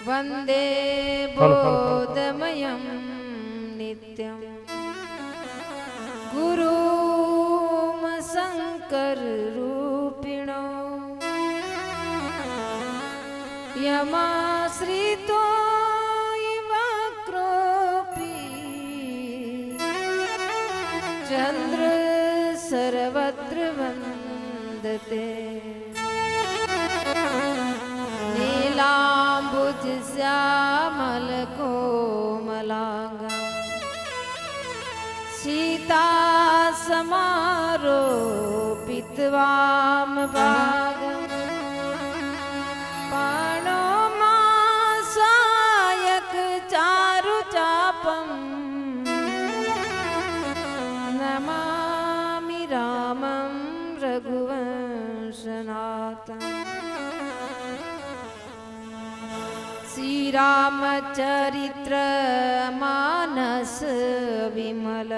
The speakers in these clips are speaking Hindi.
वन्दे बोधमयं नित्यं गुरुं शङ्कररूपिणो यमाश्रितो वक्रोऽपि चन्द्र सर्वत्र वन्दते नीलाम्बुज श्यामलकोमलाङ्गं सीता समारोपितवामभागं पाणो मासायक चारुचापं नमामि रामं रघुवंशनाथम् श्री रामचरित्र मानस विमल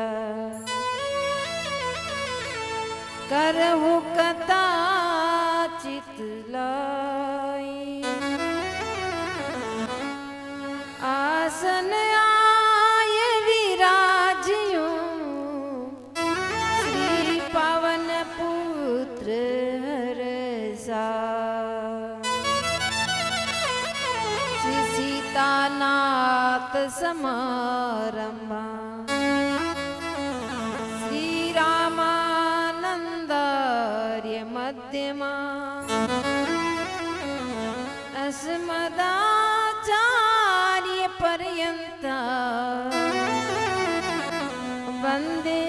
करहु कथा चितलाई आसन आय विराजियो श्री पवन पुत्र हरसा सीतानाथ समारंभा श्री रामानंदार्य मध्यमा अस्मदाचार्य पर्यंता वंदे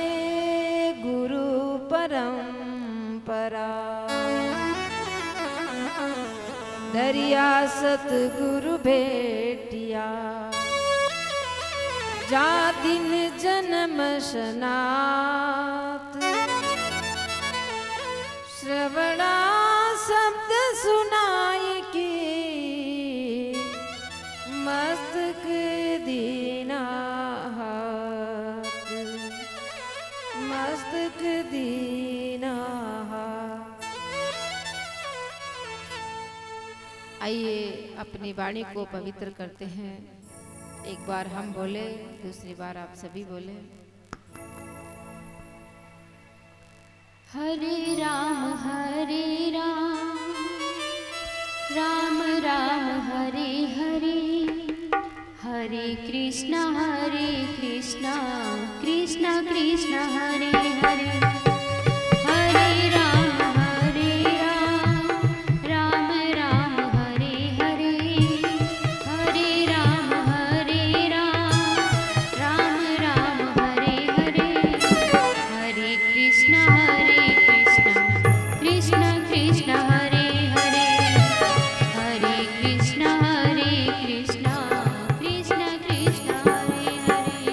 गुरु परंपरा दरिया सतगुरु भेटिया जा दिन जन्म सनात श्रवणा शब्द सुनाई की मस्तक दीना हाथ मस्तक दीना हाथ। आइए अपनी वाणी को पवित्र करते हैं। एक बार हम बोले, दूसरी बार आप सभी बोले। हरे राम राम राम हरे हरे, हरे कृष्णा कृष्ण कृष्ण हरे हरे। हरे राम राम राम हरे हरे, हरे राम राम राम हरे हरे। हरे कृष्ण कृष्ण कृष्ण हरे हरे, हरे कृष्ण कृष्ण कृष्ण हरे हरे।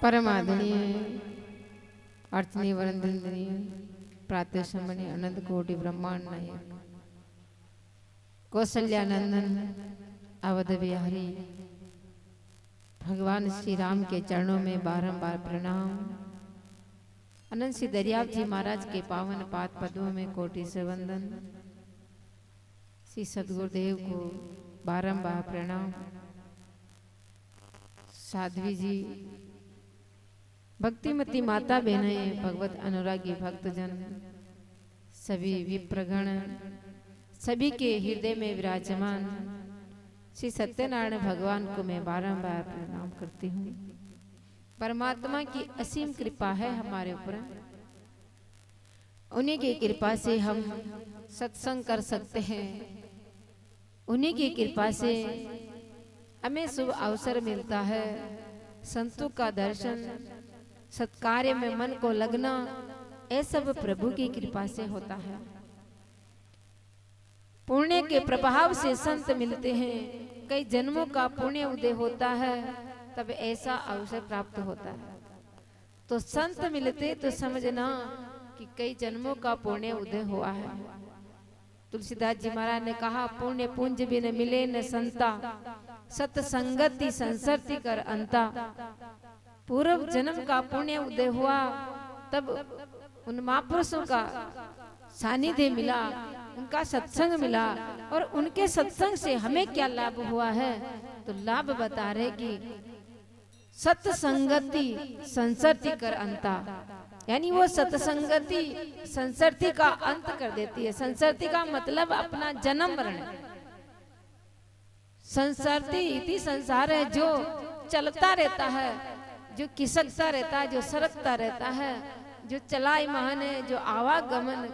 परम आदरणीय अर्चनीय वरंदनीय प्रातः समन्य अनंत कोटि ब्रह्मांड नायक कौशल्यानंदन अवध बिहारी भगवान श्री राम के चरणों में बारंबार प्रणाम। अनंत श्री दरियाव जी महाराज के पावन पाद पदों में कोटि से वंदन। श्री सदगुरुदेव को बारंबार प्रणाम। साध्वी जी, भक्तिमती माता बहनें, भगवत अनुरागी भक्तजन, सभी विप्रगण, सभी के हृदय में विराजमान श्री सत्यनारायण भगवान को मैं बारंबार प्रणाम करती हूँ। परमात्मा की असीम कृपा है हमारे ऊपर। उन्हीं की कृपा से हम सत्संग कर सकते हैं। उन्हीं की कृपा से हमें शुभ अवसर मिलता है। संतों का दर्शन, सत्कार्य में मन को लगना, ये सब प्रभु की कृपा से होता है। पुण्य के प्रभाव से संत मिलते हैं। कई जन्मों का पुण्य उदय होता है, तब ऐसा अवसर प्राप्त होता है। तो संत मिलते तो समझना कि कई जन्मों का पुण्य उदय हुआ है। तुलसीदास जी महाराज ने कहा, पुण्य पुंज बिन मिले न संता, सत्संगति संसर्ति कर अंता। पूर्व जन्म का पुण्य उदय हुआ, तब उन महापुरुषों का सानिध्य मिला, उनका सत्संग मिला, और उनके सत्संग से हमें क्या लाभ हुआ है? तो लाभ बता रहे कि सत्संगति संसर्ति कर अंता, यानी वो सत्संगति संसर्ति का अंत कर देती है। संसर्ति का मतलब अपना जन्म मरण। संसर्ति इति संसार है, जो चलता रहता है, जो खिसकता रहता है, जो सरकता रहता है, जो चलायमान है, जो आवागमन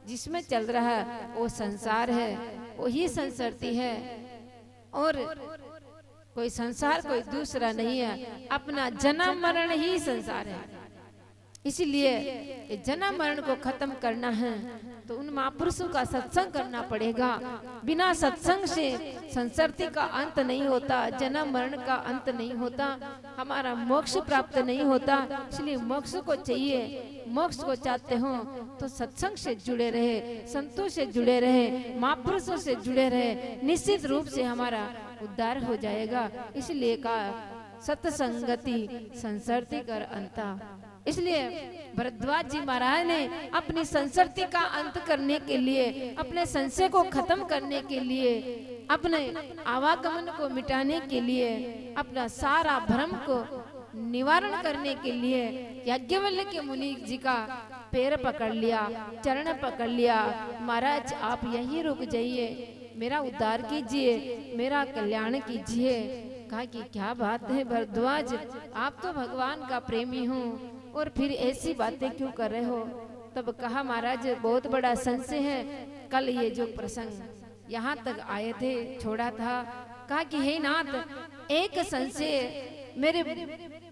जिसमें चल रहा है, वो संसार है, वही संसर्ति है। और कोई संसार कोई दूसरा नहीं है, अपना जन्म मरण ही संसार है। इसलिए जन्म मरण को खत्म करना है तो उन महापुरुषों का सत्संग करना पड़ेगा। बिना सत्संग से संसर्ति का अंत नहीं होता, जन्म मरण का अंत नहीं होता, हमारा मोक्ष प्राप्त नहीं होता। इसलिए मोक्ष को चाहिए, मोक्ष को चाहते हो तो सत्संग से जुड़े रहे, संतों से जुड़े रहे, महापुरुषों से जुड़े रहे, निश्चित रूप से हमारा उद्धार हो जाएगा। इसलिए कहा सत्संगति संसर्ति कर अंता। इसलिए भरद्वाज जी महाराज ने अपनी संसर्ति का अंत करने के लिए, अपने संशय को खत्म करने के लिए, अपने आवागमन को मिटाने के लिए, अपना सारा भ्रम को निवारण करने के लिए याज्ञवल्क्य के मुनि जी का पैर पकड़ लिया, चरण पकड़ लिया। महाराज आप यहीं रुक जाइए, मेरा उद्धार कीजिए, मेरा कल्याण कीजिए। कहा कि क्या बात है भरद्वाज, आप तो भगवान का प्रेमी हो और फिर ऐसी बातें क्यों कर रहे हो? तब कहा महाराज बहुत बड़ा संशय है। कल ये जो प्रसंग यहाँ तक आए थे, छोड़ा था। कहा कि हे नाथ, एक संशय मेरे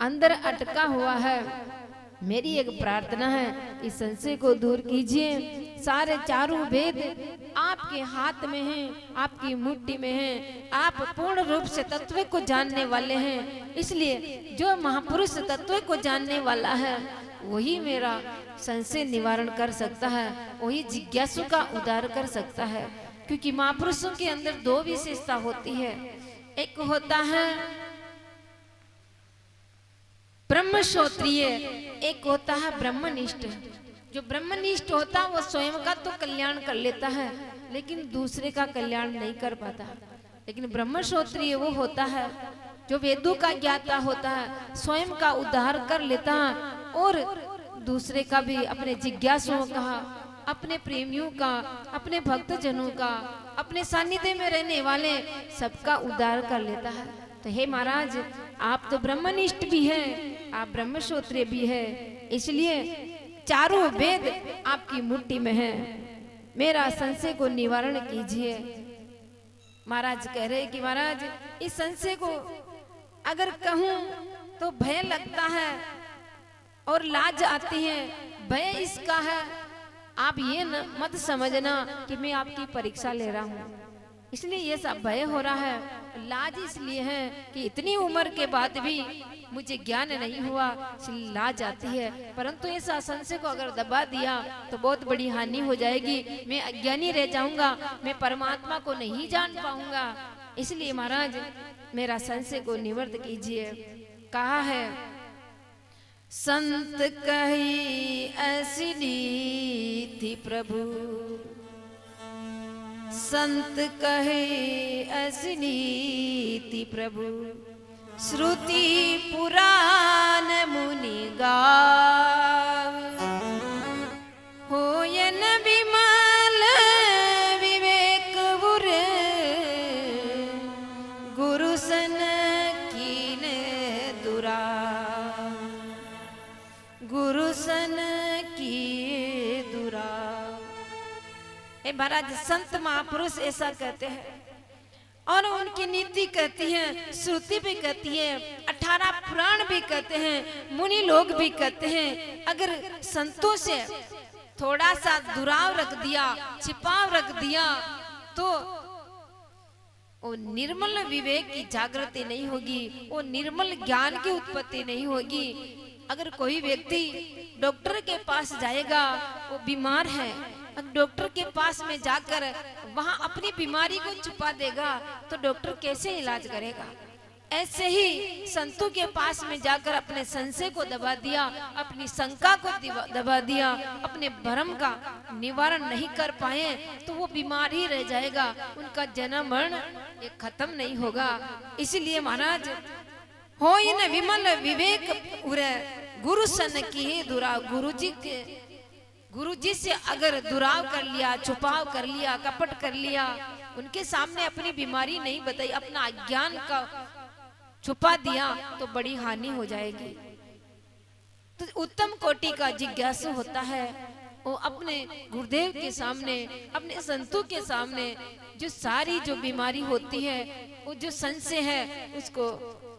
अंदर अटका हुआ है, मेरी एक प्रार्थना है, इस संशय को दूर कीजिए। सारे चारों वेद आपके हाथ में हैं, आपकी मुट्ठी में हैं, आप पूर्ण रूप से तत्व को जानने वाले हैं। इसलिए जो महापुरुष तत्व को जानने वाला है, वही मेरा संशय निवारण कर सकता है, वही जिज्ञासु का उद्धार कर सकता है। क्योंकि महापुरुषों के अंदर दो विशेषता होती है। एक होता है ब्रह्मश्रोत्रिय, एक होता है ब्रह्मनिष्ठ। जो ब्रह्मनिष्ठ होता है वो स्वयं का तो कल्याण कर लेता है, लेकिन दूसरे का कल्याण नहीं कर पाता। लेकिन ब्रह्मश्रोत्रिय वो होता है जो वेदों का ज्ञाता होता है, स्वयं का उद्धार कर लेता है और दूसरे का भी, अपने जिज्ञासुओं का, अपने प्रेमियों का, अपने भक्तजनों का, अपने सानिध्य में रहने वाले सबका उद्धार कर लेता है। तो हे महाराज, आप तो ब्रह्मनिष्ठ भी हैं, आप ब्रह्मश्रोत्रिय भी है, इसलिए चारों वेद आपकी मुट्ठी में है, मेरा संशय को निवारण कीजिए। महाराज कह रहे कि महाराज इस संशय को अगर कहूं तो भय लगता है और लाज आती है। भय इसका है, आप ये मत समझना कि मैं आपकी परीक्षा ले रहा हूं, इसलिए ये सब भय हो रहा है। लाज इसलिए है कि इतनी उम्र के बाद भी मुझे ज्ञान नहीं हुआ, इसलिए लाज आती है। परंतु इस संशय को अगर दबा दिया तो बहुत बड़ी हानि हो जाएगी, मैं अज्ञानी रह जाऊंगा, मैं परमात्मा को नहीं जान पाऊंगा। इसलिए महाराज मेरा संशय को निवृत्त कीजिए। कहा है, संत कही ऐसी नीति प्रभु, संत कहे ऐसी नीति प्रभु, श्रुति पुराण मुनि गाव, होयन विमल विवेक बुरे, गुरु सन कीन दुरा, गुरु सन की दुरा। महाराज संत महापुरुष ऐसा कहते हैं और उनकी नीति कहती है, श्रुति भी कहती है, 18 पुराण भी कहते हैं, मुनि लोग भी कहते हैं। अगर संतों से थोड़ा सा दुराव रख दिया, छिपाव रख दिया, तो वो निर्मल विवेक की जागृति नहीं होगी, वो निर्मल ज्ञान की उत्पत्ति नहीं होगी। अगर कोई व्यक्ति डॉक्टर के पास जाएगा, वो बीमार है, डॉक्टर के पास में जाकर वहां अपनी बीमारी को छुपा देगा तो डॉक्टर कैसे इलाज करेगा। ऐसे ही संतों के पास में जाकर अपने संशय को दबा दिया, अपनी शंका को दबा दिया, अपने भ्रम का निवारण नहीं कर पाए तो वो बीमार ही रह जाएगा, उनका जन्म मरण ये खत्म नहीं होगा। इसलिए महाराज हो इन विमल विवेक उरे, गुरु सन की दुरा, गुरु जी से अगर दुराव कर लिया, छुपाव कर लिया, कपट कर लिया, उनके सामने अपनी बीमारी नहीं बताई, अपना अज्ञान का छुपा दिया तो बड़ी हानि हो जाएगी। तो उत्तम कोटि का जिज्ञासु होता है, वो अपने गुरुदेव के सामने, अपने संतों के सामने जो सारी जो बीमारी होती है, वो जो संशय है उसको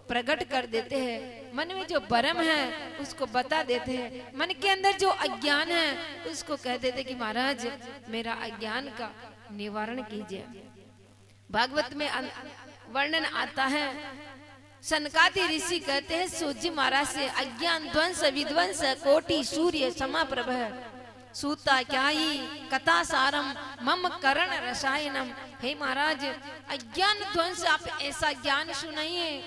प्रकट कर देते हैं, मन में जो भ्रम है उसको बता देते हैं, मन के अंदर जो अज्ञान है उसको कह देते कि महाराज मेरा अज्ञान का निवारण कीजिए। भागवत में वर्णन आता है, सनकादि ऋषि कहते हैं सूजी महाराज से, अज्ञान ध्वंस विध्वंस कोटि सूर्य समाप्रभ, सूता क्याई कथा सारम मम करण रसायनम। हे महाराज अज्ञान ध्वंस, आप ऐसा ज्ञान सुनाइए,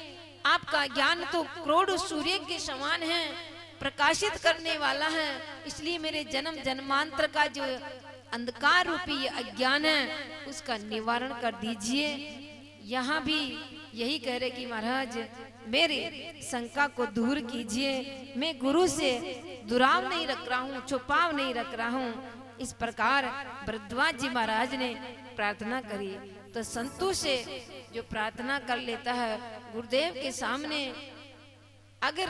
आपका ज्ञान तो करोड़ सूर्य के समान है, प्रकाशित करने वाला है। इसलिए मेरे जन्म जन्मांतर का जो अंधकार रूपी अज्ञान है उसका निवारण कर दीजिए। यहाँ भी यही कह रहे कि महाराज मेरे शंका को दूर कीजिए, मैं गुरु से दुराव नहीं रख रहा हूँ, छुपाव नहीं रख रहा हूँ। इस प्रकार भरद्वाज जी महाराज ने प्रार्थना करी। तो संतों से जो प्रार्थना कर लेता है गुरुदेव के सामने, अगर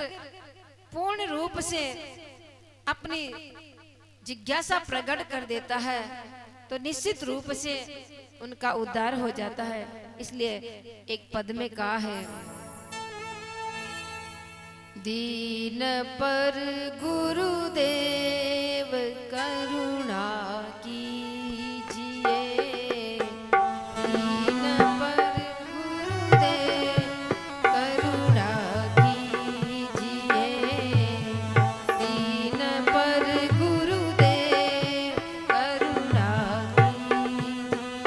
पूर्ण रूप से अपनी जिज्ञासा प्रकट कर देता है तो निश्चित रूप से उनका उद्धार हो जाता है। इसलिए एक पद में कहा है, दीन पर गुरुदेव करुणा कीजिए, दीन पर गुरुदेव करुणा कीजिए, दीन पर गुरुदेव करुणा कीजिए,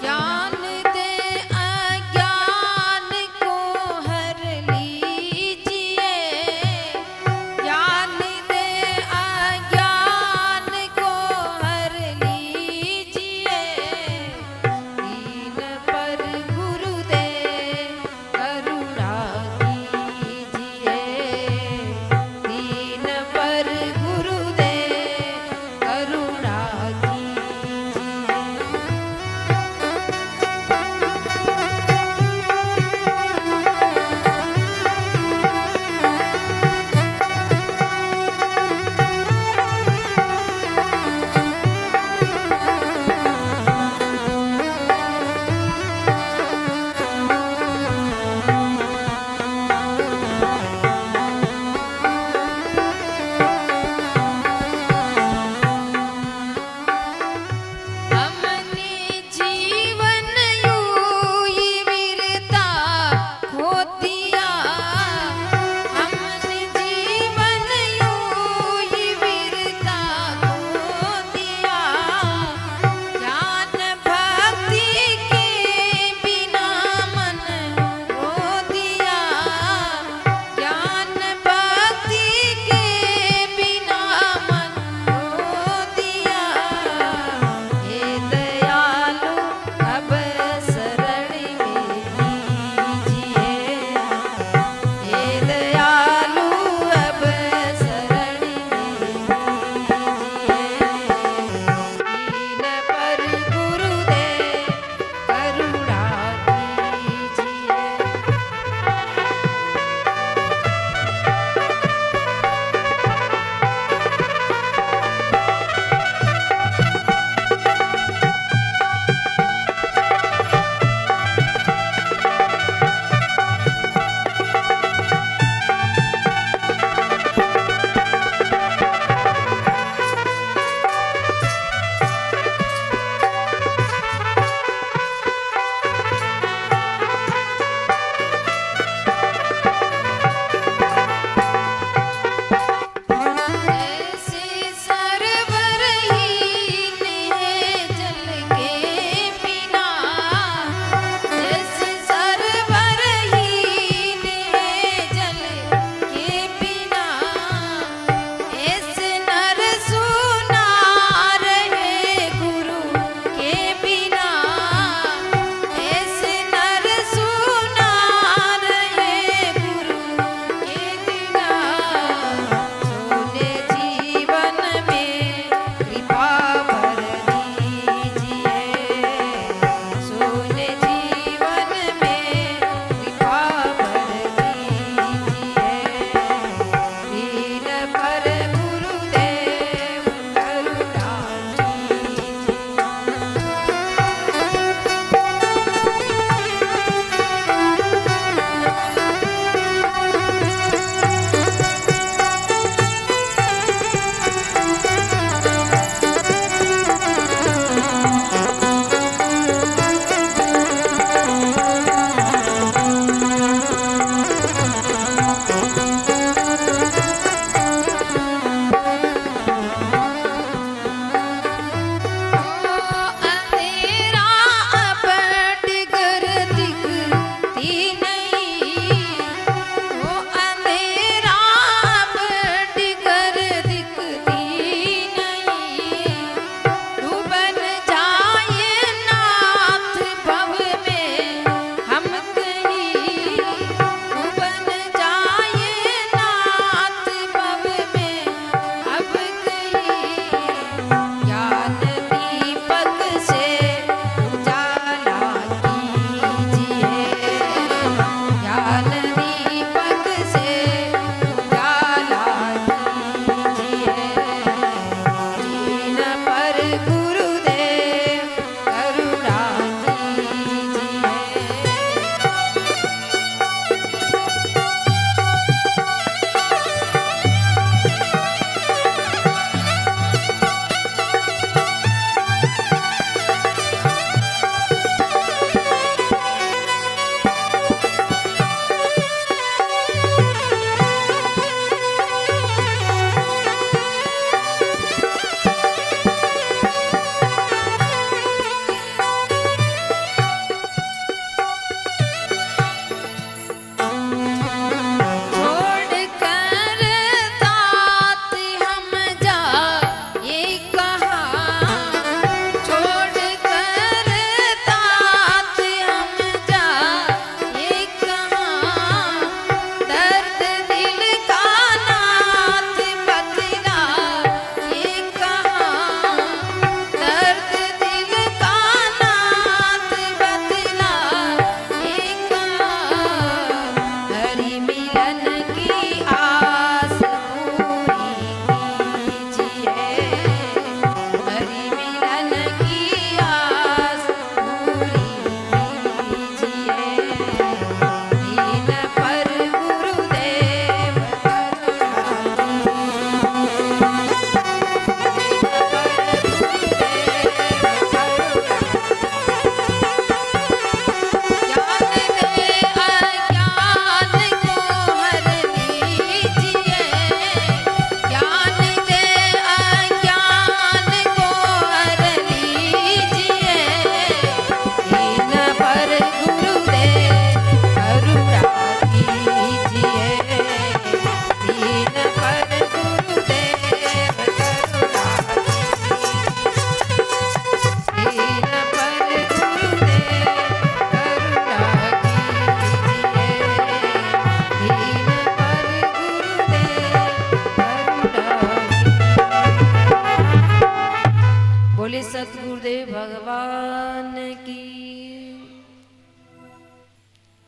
ज्ञान दे अज्ञान को हर लीजिए, ज्ञान दे अज्ञान को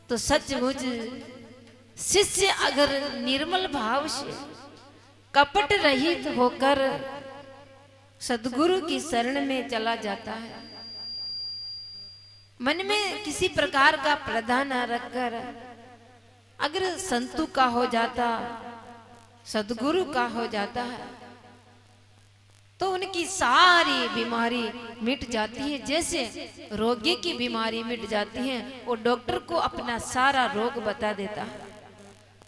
तो सचमुच शिष्य अगर निर्मल भाव से कपट रहित होकर सद्गुरु की शरण में चला जाता है, मन में किसी प्रकार का प्रधा न रखकर अगर संतु का हो जाता, सद्गुरु का हो जाता है, तो उनकी सारी बीमारी मिट जाती है। जैसे रोगी की बीमारी मिट जाती है, वो डॉक्टर को अपना सारा रोग बता देता है,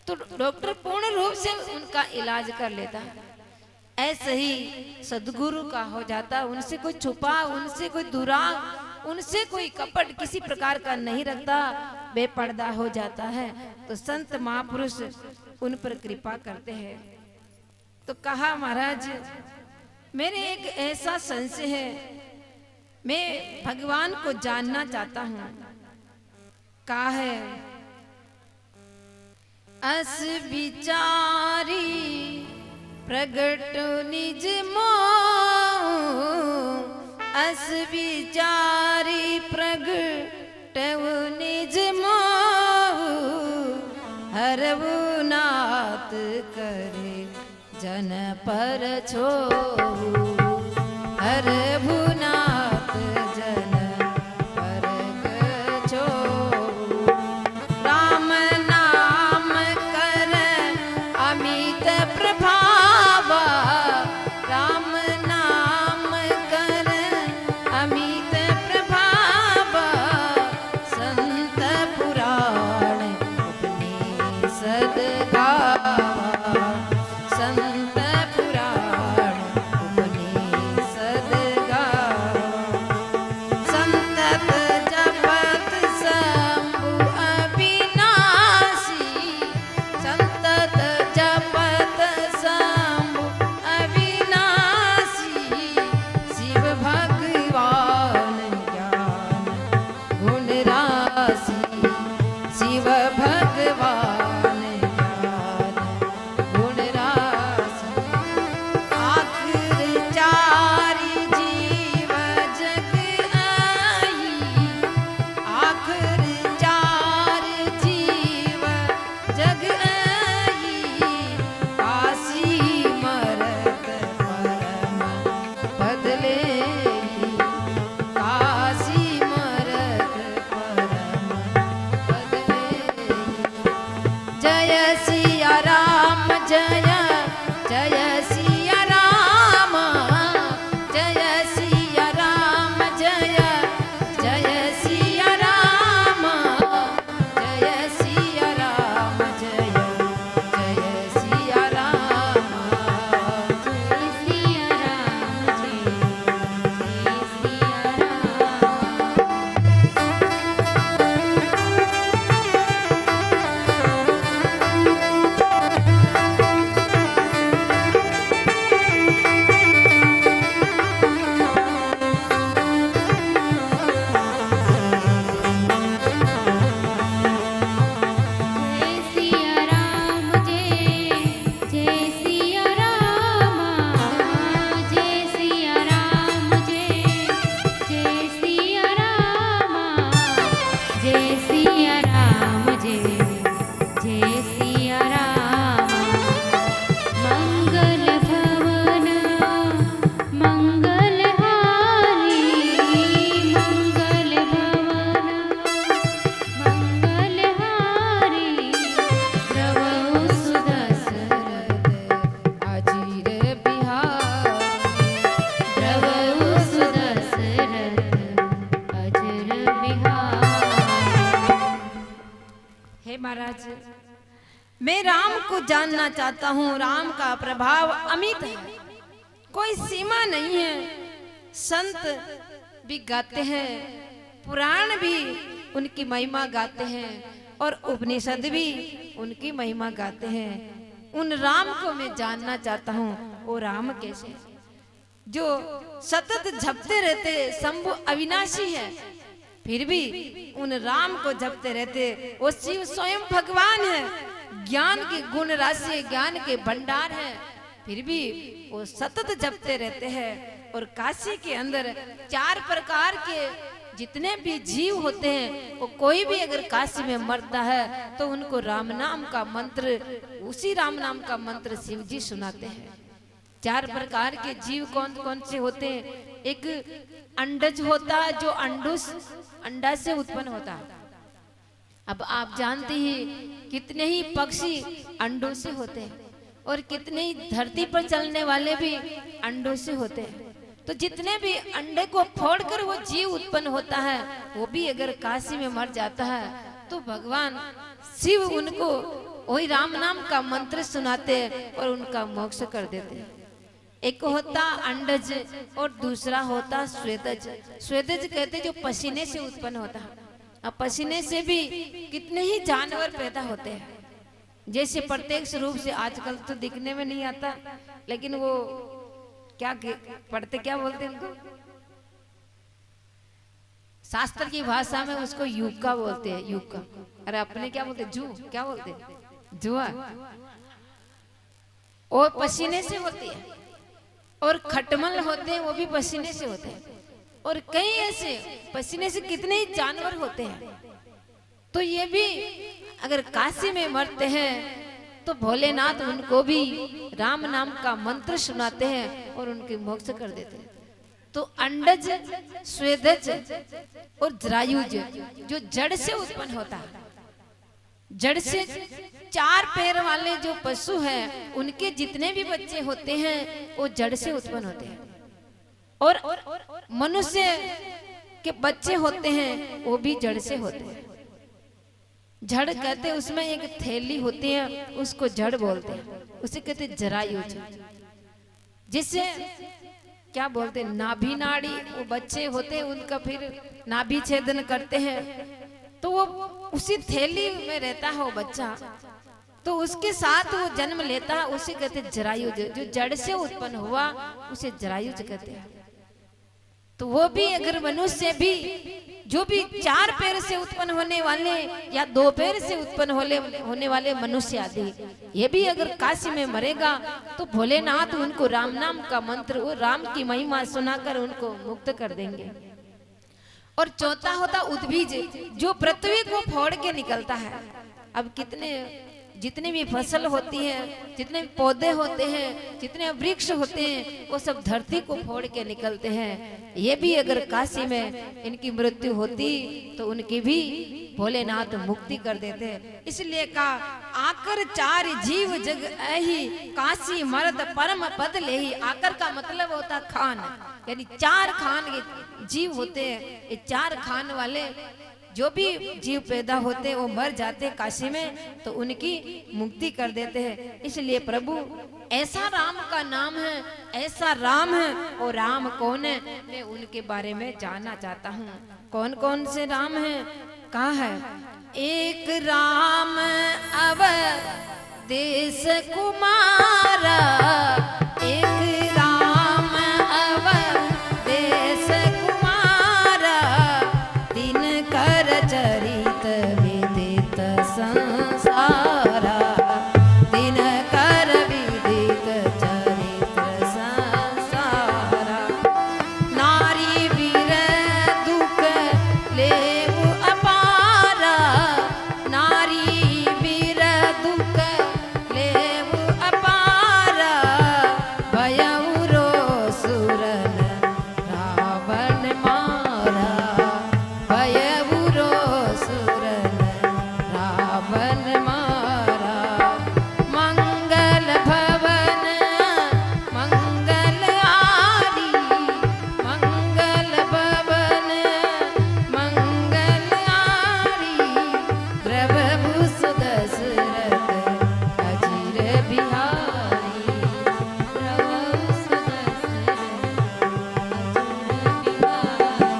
तो डॉक्टर पूर्ण रूप से उनका इलाज कर लेता है। ऐसे ही सद्गुरु का हो जाता, उनसे कोई छुपा, उनसे कोई दुराग, उनसे कोई कपट किसी प्रकार का नहीं रखता, बेपर्दा हो जाता है। तो संत महापुरुष उन पर कृपा करते हैं। तो कहा, महाराज मेरे एक ऐसा संशय है, मैं भगवान को जानना चाहता हूँ। कहा है, अस विचारी प्रगट निज मोह, अस विचारी प्रगट निज मोह, हरऊ नाथ करे जन पर छोहु, हरऊ नाथ जन पर छोहु। राम नाम कर अमित प्रभावा, राम नाम कर अमित प्रभावा, संत पुराण उपनिषद गावा, संत पुराण उपनिषद गावा। संतत जपत शंभु अविनाशी, संतत जपत शंभु अविनाशी, शिव भगवान ज्ञान गुण राशि, शिव भगवान ज्ञान गुण राशि। आखिर चारि जीव जग आई, आखिर चारि जीव जग आई, काशी मरत परम बदले, काशी मरत परम बदले। जय सिया राम, जय जय सिया राम, जय सिया राम, जय जय सिया राम, जय सिया राम, जय जय सिया राम, जय सिया राम, जय सिया राम। जय सिया राम, जय सिया राम, जय सिया राम, जय सिया राम, जय सिया राम, जय सिया राम। मंगल भवन मंगल हारी, मंगल भवन मंगल हारी, प्रभु सुदशरथ अजीर बिहारी, प्रभु सुदशरथ अजर बिहारी। हे महाराज, मैं राम को जानना चाहता हूँ। राम का प्रभाव अमित है, कोई सीमा नहीं है। संत भी गाते हैं, पुराण भी उनकी महिमा गाते हैं, और उपनिषद भी उनकी महिमा गाते हैं। उन राम को मैं जानना चाहता हूँ। वो राम कैसे, जो सतत झपते रहते, शंभु अविनाशी है, फिर भी उन राम को जपते रहते। वो शिव स्वयं भगवान है, ज्ञान की गुण राशि, ज्ञान के भंडार है, फिर भी वो सतत जपते रहते हैं। और काशी के अंदर 4 प्रकार के जितने भी जीव होते हैं वो कोई भी अगर काशी में मरता है तो उनको राम नाम का मंत्र, उसी राम नाम का मंत्र शिव जी सुनाते हैं। 4 प्रकार के जीव कौन कौन से होते हैं? एक अंडज होता है जो अंडा से उत्पन्न होता है। अब आप जानते ही कितने ही पक्षी अंडों से होते हैं और कितने ही धरती पर चलने वाले भी अंडों से होते हैं। तो जितने भी अंडे को फोड़कर वो जीव उत्पन्न होता है वो भी अगर काशी में मर जाता है तो भगवान शिव उनको वही राम नाम का मंत्र सुनाते हैं और उनका मोक्ष कर देते हैं। एक होता अंडज और दूसरा होता स्वेदज। स्वेदज कहते जो पसीने से उत्पन्न होता है। अब पसीने से भी कितने ही जानवर पैदा होते हैं। जैसे प्रत्यक्ष रूप से आजकल तो दिखने में नहीं आता, लेकिन वो क्या पढ़ते क्या बोलते हैं उनको, शास्त्र की भाषा में उसको युक्का बोलते हैं। युक्का, अरे अपने क्या बोलते, जू क्या बोलते, जुआ। और पसीने से होती है। और खटमल होते हैं वो भी पसीने से होते हैं। और कई ऐसे पसीने से कितने ही जानवर होते हैं। तो ये भी अगर काशी में मरते हैं तो भोलेनाथ उनको भी राम नाम का मंत्र सुनाते हैं और उनके मोक्ष कर देते हैं। तो अंडज, स्वेदज और जरायुज जो जड़ से उत्पन्न होता है, जड़ से 4 पैर वाले जो पशु हैं उनके जितने भी बच्चे होते हैं वो जड़ से उत्पन्न होते हैं। और मनुष्य के बच्चे होते हैं वो भी जड़ से होते हैं। जड़ कहते हैं, उसमें एक थैली होती है उसको जड़ बोलते हैं, उसे कहते हैं जरायुज। जिससे क्या बोलते हैं, नाभि नाड़ी, वो बच्चे होते हैं उनका फिर नाभि छेदन करते हैं तो वो उसी थैली में रहता है वो बच्चा, तो उसके साथ वो जन्म लेता है, उसे कहते हैं जरायुज। जो जड़ से उत्पन्न हुआ उसे जरायुज कहते हैं। तो वो भी अगर मनुष्य भी जो भी 4 पैर से उत्पन्न होने वाले या 2 पैर से उत्पन्न होने वाले मनुष्य आदि, ये भी अगर काशी में मरेगा तो भोलेनाथ उनको राम नाम का मंत्र और राम की महिमा सुनाकर उनको मुक्त कर देंगे। और चौथा होता उद्भिज, जो पृथ्वी को फोड़ के निकलता है। अब जितने भी फसल होती है, जितने भी पौधे होते हैं, जितने वृक्ष होते हैं, वो सब धरती को फोड़ के निकलते हैं। ये भी अगर काशी में इनकी मृत्यु होती तो उनकी भी भोलेनाथ मुक्ति कर देते हैं। इसलिए कहा, आकर 4 जीव जग ऐही, काशी मर्द परम पद लेही। आकर का मतलब होता खान, यानी 4 खान के जीव होते हैं। ये 4 खान वाले जो भी जीव पैदा होते हैं वो मर जाते काशी में तो उनकी मुक्ति कर देते हैं। इसलिए प्रभु ऐसा राम का नाम है, ऐसा राम है। और राम कौन है, मैं उनके बारे में जानना चाहता हूँ। कौन कौन से राम हैं, कहा है, एक राम अवधेश कुमारा, एक राम अवधेश कुमारा, दिनकर चरित विदित संसारा, दिनकर विदित चरित संसारा, नारी वीर दुख लेव अपारा, नारी वीर दुख लेव अपारा, भयउरो सुरन रावण मारा, भयउरो सुरन रावण मारा, मंगल भवन मंगल आरी, मंगल भवन मंगल आरी, प्रभु सुदशरथ अजिर बिहारी, प्रभु सुदशरथ अजिर बिहारी,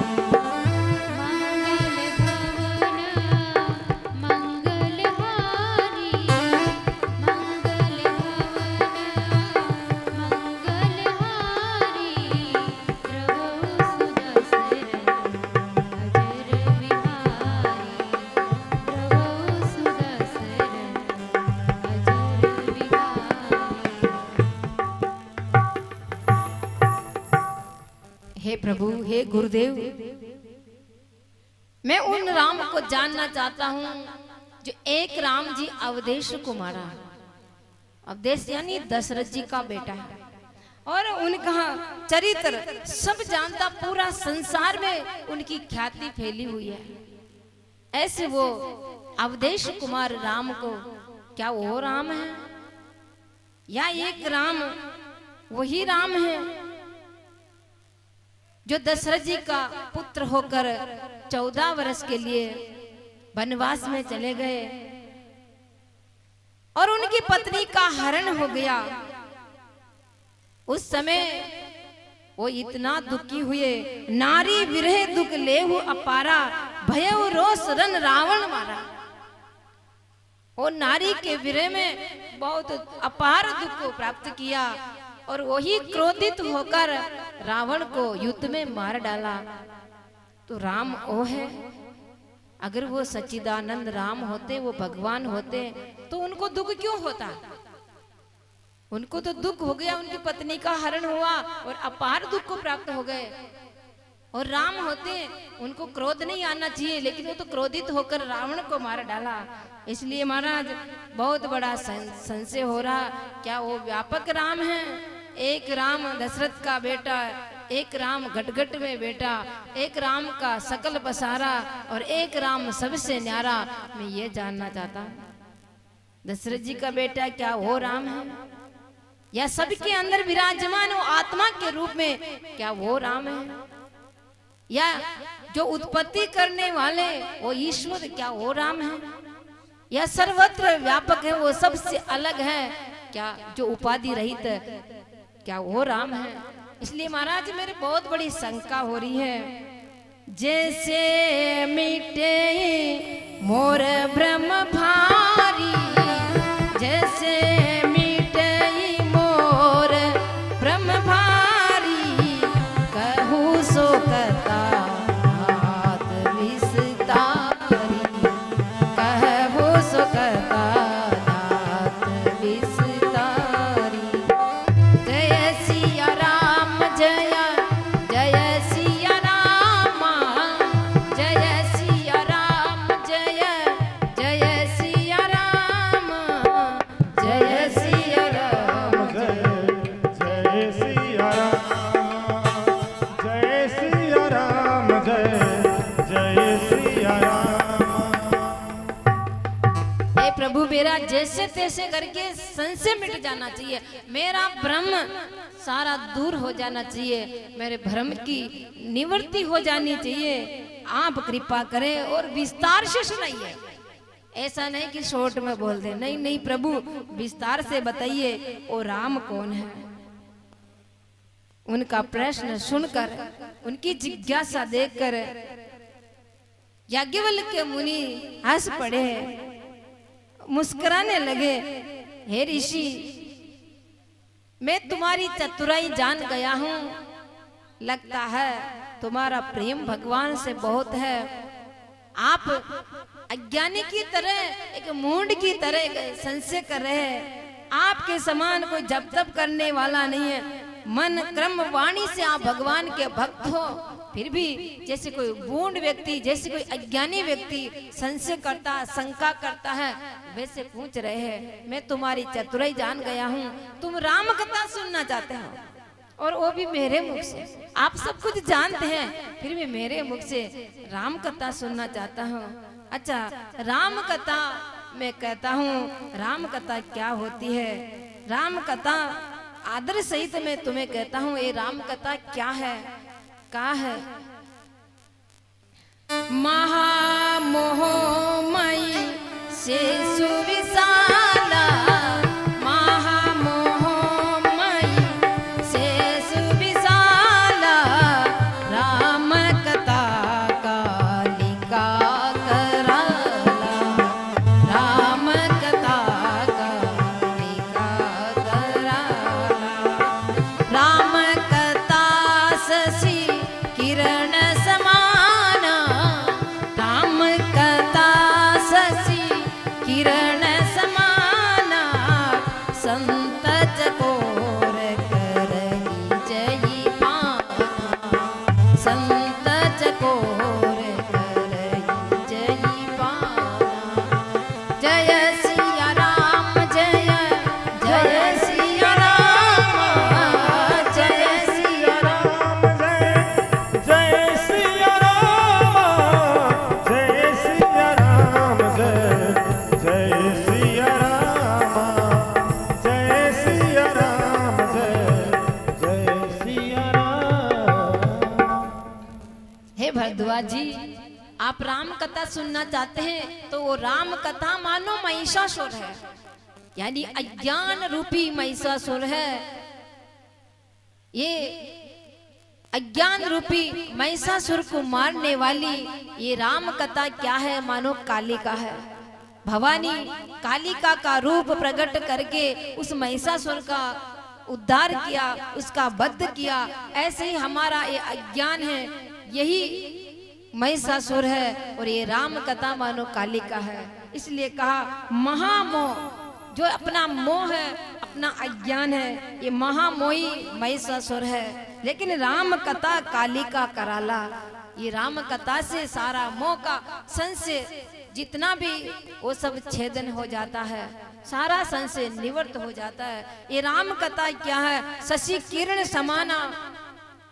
मंगल भवन मंगल हारी, मंगल भवन मंगल हारी, प्रभु सुदशरथ अजिर बिहारी। हे प्रभु, हे गुरुदेव, मैं उन राम को जानना चाहता हूं जो एक राम जी अवधेश को मारा। अवधेश यानी दशरथ जी का बेटा है और उनका चरित्र सब जानता, पूरा संसार में उनकी ख्याति फैली हुई है। ऐसे वो अवधेश कुमार राम को, क्या वो राम है या एक राम वही राम है जो दशरथ जी का पुत्र होकर 14 वर्ष के लिए वनवास में चले गए और उनकी पत्नी का हरण हो गया। उस समय वो इतना दुखी हुए, नारी विरह दुख लेहु अपारा, भयउ रोष रन रावण मारा। वो नारी के विरह में बहुत अपार दुख को प्राप्त किया और वही क्रोधित होकर रावण को युद्ध में मार डाला। तो राम वो है। अगर वो सच्चिदानंद राम होते, वो भगवान होते, तो उनको दुख क्यों होता? उनको तो दुख हो गया, उनकी पत्नी का हरण हुआ और अपार दुख को प्राप्त हो गए। और राम होते, उनको क्रोध नहीं आना चाहिए, लेकिन वो तो क्रोधित होकर रावण को मार डाला। इसलिए महाराज बहुत बड़ा संशय हो रहा, क्या वो व्यापक राम है? एक राम दशरथ का बेटा, एक राम गटगट में बेटा, एक राम का सकल बसारा और एक राम सबसे न्यारा। मैं ये जानना चाहता हूं, दशरथ जी का बेटा क्या वो राम है या सबके अंदर विराजमान वो आत्मा के रूप में क्या वो राम है? या जो उत्पत्ति करने वाले वो ईश्वर क्या वो राम है? या सर्वत्र व्यापक है, वो सबसे अलग है, क्या जो उपाधि रहित क्या वो राम है? इसलिए महाराज मेरे बहुत बड़ी शंका हो रही है। जैसे मिटे मोर भ्रम भारी, जैसे मिटे मोर भ्रम भारी, कहूँ सो कथा हाथ विस्तारी, कहूँ सो कथा हाथ विस्तारी। जय सिया राम जय जय सिया राम, जय सिया राम जय जय सिया राम, जय सिया राम जय सिया राम, जय सिया राम, जय सिया राम। हे प्रभु, मेरा जैसे तैसे करके संशय मिट जाना चाहिए, मेरा भ्रम सारा दूर हो जाना चाहिए, मेरे भ्रम की निवृत्ति हो जानी चाहिए। आप कृपा करें और विस्तार से सुनाइए। ऐसा नहीं कि शॉर्ट में बोल दे, नहीं नहीं प्रभु, विस्तार से बताइए वो राम कौन है। उनका प्रश्न सुनकर, उनकी जिज्ञासा देखकर याज्ञवल्क्य मुनि हंस पड़े, मुस्कुराने लगे। हे ऋषि, मैं तुम्हारी चतुराई जान गया हूं, लगता है तुम्हारा प्रेम भगवान से बहुत है। आप अज्ञानी की तरह, एक मूढ़ की तरह संशय कर रहे हैं। आपके समान कोई जप तप करने वाला नहीं है। मन क्रम वाणी से आप भगवान के भक्त हो, फिर भी जैसे कोई मूढ़ व्यक्ति, जैसे कोई अज्ञानी व्यक्ति संशय करता, शंका करता है, वैसे पूछ रहे हैं। मैं तुम्हारी चतुराई जान गया हूँ, तुम राम कथा सुनना चाहते हो और वो भी मेरे मुख से। आप सब कुछ जानते हैं, फिर भी मेरे मुख से राम कथा सुनना चाहता हूँ। अच्छा, राम कथा मैं कहता हूँ, राम कथा क्या होती है? राम कथा आदर सहित मैं तुम्हें कहता हूँ, ये राम कथा क्या है? का है महामोहमयी से सुविशाला, महामोहमयी से सुविशाला, राम कथा कालिका कराला, राम कथा कालिका कराला, राम कथा शशि किरण समाना, राम कथा आप राम कथा सुनना चाहते हैं तो वो राम कथा मानो महिषासुर है, यानी अज्ञान रूपी महिषासुर है। ये अज्ञान रूपी महिषासुर को मारने वाली ये राम कथा क्या है, मानो कालिका है। भवानी कालिका का रूप प्रकट करके उस महिषासुर का उद्धार किया, उसका वध किया। ऐसे ही हमारा ये अज्ञान है, यही महिषासुर है और ये राम कथा मानो कालिका है। इसलिए कहा महामोह, जो अपना मोह है, अपना अज्ञान है, ये महामोही महिषासुर है। लेकिन राम कथा कालिका कराला, ये राम कथा से सारा मोह का संशय जितना भी वो सब छेदन हो जाता है, सारा संशय निवृत्त हो जाता है। ये राम कथा क्या है, शशि किरण समाना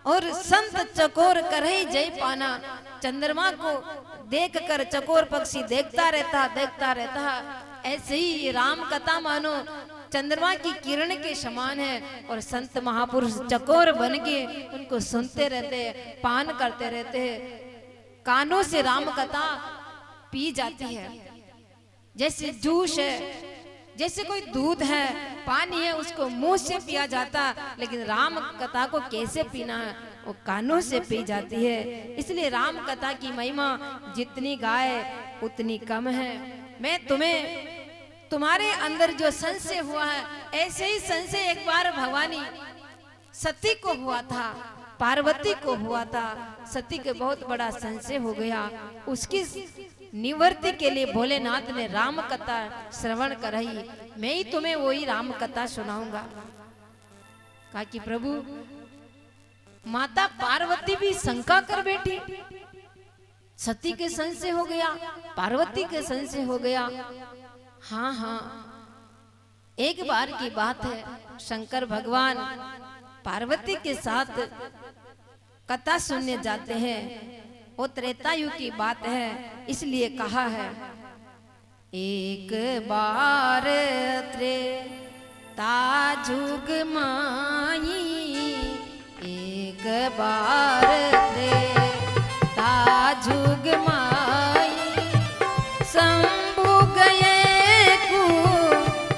और संत चकोर करही जय पाना। चंद्रमा को देखकर चकोर पक्षी देखता रहता। ऐसे ही ये राम कथा मानो चंद्रमा की किरण के समान है और संत महापुरुष चकोर बन के उनको सुनते रहते, पान करते रहते, कानों से राम कथा पी जाती है। जैसे जूस है, जैसे कोई दूध है, पानी है, उसको मुंह से पिया जाता, लेकिन राम कथा को कैसे पीना है, वो कानों से पी जाती है। इसलिए राम कथा की महिमा जितनी गाए उतनी कम है। मैं तुम्हें, तुम्हारे अंदर जो संशय हुआ है, ऐसे ही संशय एक बार भवानी सती को हुआ था, पार्वती को हुआ था। सती के बहुत बड़ा संशय हो गया, उसकी निवृत्ति के लिए भोलेनाथ ने राम कथा श्रवण कराई। मैं ही तुम्हें वही राम कथा सुनाऊंगा। कहा कि प्रभु, माता पार्वती भी शंका कर बैठी, सती के संशय हो गया, पार्वती के संशय हो गया। हाँ, एक बार की बात है, शंकर भगवान पार्वती के साथ कथा सुनने जाते हैं। वो त्रेता युग की बात है, इसलिए कहा है एक बार त्रेता जुग माई, एक बार त्रेता जुग माई, शंभु गए को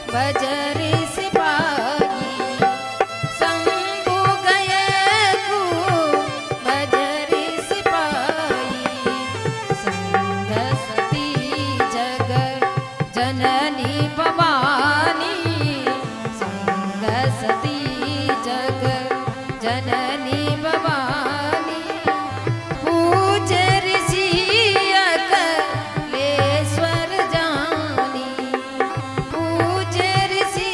बजरी सिपाही, शंभु गए को बजरी सिपाही, संग सती जग जननी भवानी, संग सती जग जननी भवानी, पूज ऋषि अकलेश्वर जानी, पूज ऋषि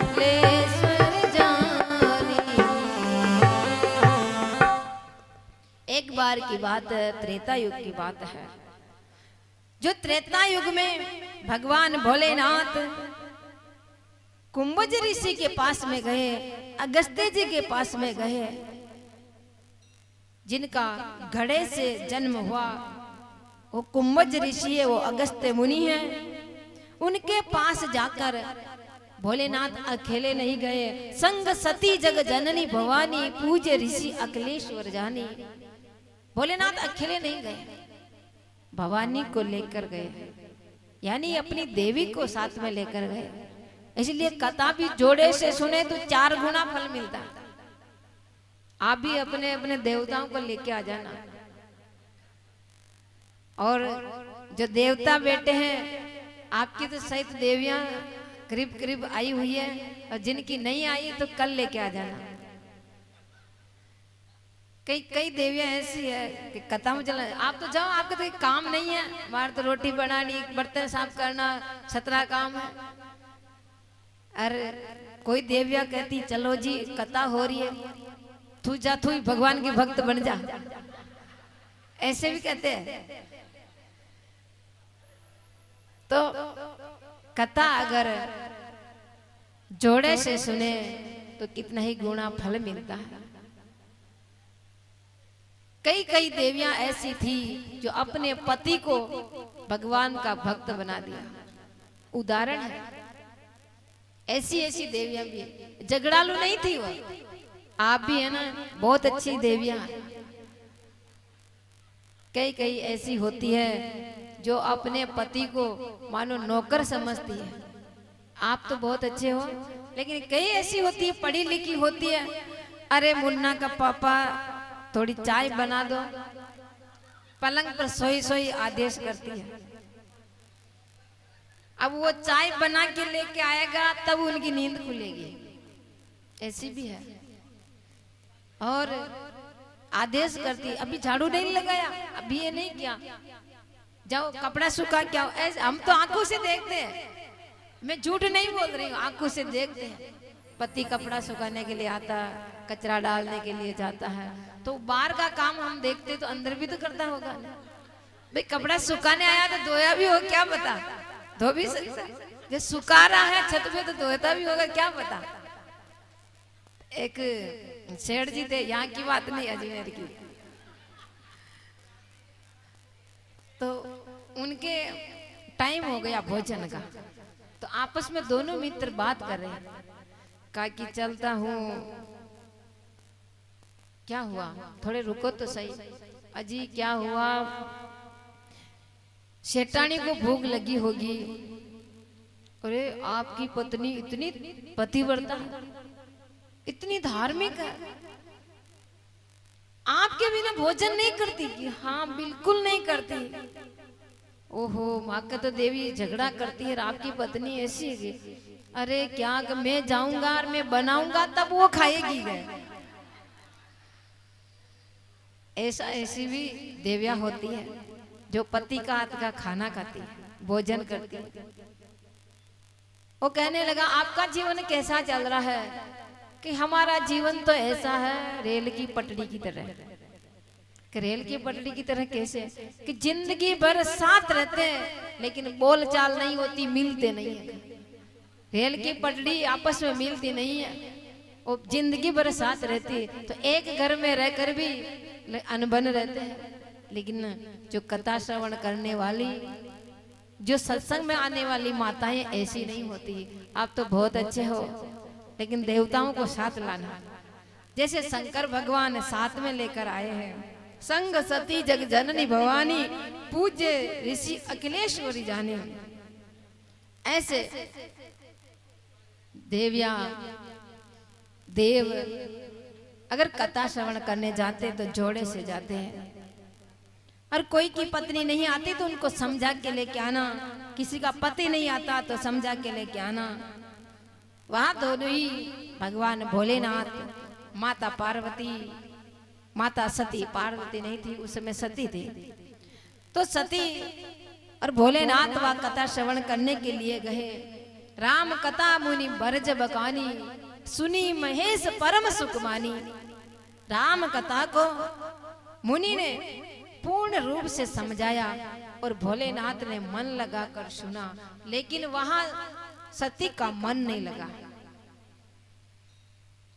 अकलेश्वर जानी। एक बार की बात है, त्रेता युग की बात है। जो त्रेता युग में भगवान भोलेनाथ कुंभज ऋषि के पास में गए, अगस्त्य जी के पास में गए, जिनका घड़े से जन्म हुआ, वो कुंभज ऋषि है, वो अगस्त्य मुनि है। उनके पास जाकर भोलेनाथ अकेले नहीं गए, संग सती जग जननी भवानी, पूज्य ऋषि अकलेश्वर जानी। भोलेनाथ अकेले नहीं गए, भवानी को लेकर गए, यानी अपनी देवी को साथ में लेकर गए। इसलिए कथा भी जोड़े से सुने तो 4 गुना फल मिलता है। आप भी अपने अपने देवताओं को लेके आ जाना। और जो देवता बेटे हैं, आपकी तो सहित देवियां करीब करीब आई हुई है, और जिनकी नहीं आई तो कल लेके आ जाना। कई देवियां ऐसी है कि कथा में चला, आप तो जाओ, आपका तो काम नहीं है, बाहर तो रोटी बनानी, बर्तन साफ करना, 17 काम है। अरे कोई देविया कहती चलो जी कथा हो रही है, तू जा, तू ही भगवान की भक्त बन जा, ऐसे भी कहते हैं। तो कथा अगर जोड़े से सुने तो कितना ही गुना फल मिलता है। कई देवियां ऐसी थी जो अपने पति को भगवान का भक्त बना दिया, उदाहरण है। ऐसी देवियां भी है, झगड़ालू नहीं थी वो। आप भी है ना, बहुत अच्छी देवियां। कई कई ऐसी होती है जो अपने पति को मानो नौकर समझती है। आप तो बहुत अच्छे हो, लेकिन कई ऐसी होती है पढ़ी लिखी होती है, अरे मुन्ना का पापा थोड़ी चाय बना दो, पलंग पर सोई सोई आदेश करती है। अब वो चाय बना के लेके आएगा तब उनकी नींद खुलेगी, ऐसी भी है। और आदेश करती, अभी झाड़ू नहीं लगाया, अभी ये नहीं किया, जाओ कपड़ा सूखा क्या। ऐसे हम तो आंखों से देखते हैं, मैं झूठ नहीं बोल रही हूँ, आंखों से देखते हैं। पति कपड़ा सुखाने के लिए आता, कचरा डालने के लिए जाता है, तो बाहर का काम हम देखते तो अंदर भी तो करता होगा ना। भाई कपड़ा सुखाने आया तो धोया भी हो, क्या पता, धो भी सकता है। जो सुखा रहा है छत पे तो धोता भी होगा, क्या पता। एक सेठ जी थे, यहाँ की बात नहीं अजमेर की, तो उनके टाइम हो गया भोजन का, तो आपस में दोनों मित्र बात कर रहे हैं। कहा कि चलता हूँ, क्या हुआ, थोड़े रुको तो सही। अजी क्या हुआ, शेटानी को भूख लगी होगी। अरे आपकी पत्नी इतनी पतिव्रता है, इतनी धार्मिक है, आपके बिना भोजन नहीं करती कि? हाँ बिल्कुल नहीं करती। ओहो, माँ का तो देवी झगड़ा करती है, और आपकी पत्नी ऐसी है कि अरे क्या मैं जाऊंगा और मैं बनाऊंगा तब वो खाएगी गए। ऐसा ऐसी भी देवियां होती है जो पति का हाथ का खाना खाती है, भोजन करती है। वो कहने लगा आपका जीवन कैसा चल रहा है? कि हमारा जीवन तो ऐसा है रेल की पटरी की तरह। कि रेल की पटरी की तरह कैसे? कि जिंदगी भर साथ रहते हैं लेकिन बोल चाल नहीं होती, मिलते नहीं है। रेल की पटरी आपस में मिलती नहीं है, वो जिंदगी भर साथ रहती है, तो एक घर में रहकर भी अनबन रहते हैं। लेकिन जो कथा श्रवण करने वाली, जो सत्संग में आने वाली माताएं ऐसी नहीं होती। आप तो बहुत अच्छे हो, लेकिन देवताओं को साथ लाना। जैसे शंकर भगवान साथ में लेकर आए हैं, संग सती जग जननी भवानी, पूज्य ऋषि अखिलेश्वरी जाने। ऐसे देविया देव अगर कथा श्रवण करने जाते तो जोड़े से जाते हैं, और कोई की पत्नी नहीं आती तो उनको समझा के लेके आना, किसी का पति नहीं आता तो समझा के लेके आना। वहां दोनों ही भगवान भोलेनाथ, माता पार्वती, माता सती, पार्वती नहीं थी उस समय, सती थी, तो सती और भोलेनाथ वह कथा श्रवण करने के लिए गए। राम कथा मुनि बरज बकानी, सुनी महेश परम सुख मानी। राम कथा को मुनि ने पूर्ण रूप से समझाया और भोलेनाथ ने मन लगाकर सुना, लेकिन वहां सती का मन नहीं लगा।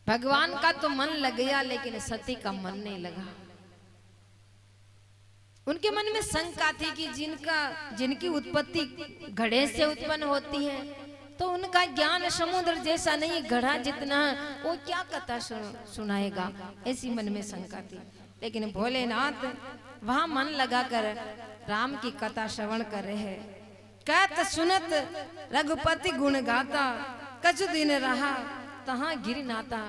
भगवान का तो मन लग गया लेकिन सती का मन नहीं लगा। उनके मन में शंका थी कि जिनकी उत्पत्ति घड़े से उत्पन्न होती है तो उनका ज्ञान समुद्र जैसा नहीं, घड़ा जितना, वो क्या कथा सुनाएगा, ऐसी मन में शंका थी। लेकिन भोलेनाथ वहां मन लगाकर राम की कथा श्रवण कर रहे हैं। कहत सुनत रघुपति गुण गाता, कछु दिन रहा तहां गिर नाता।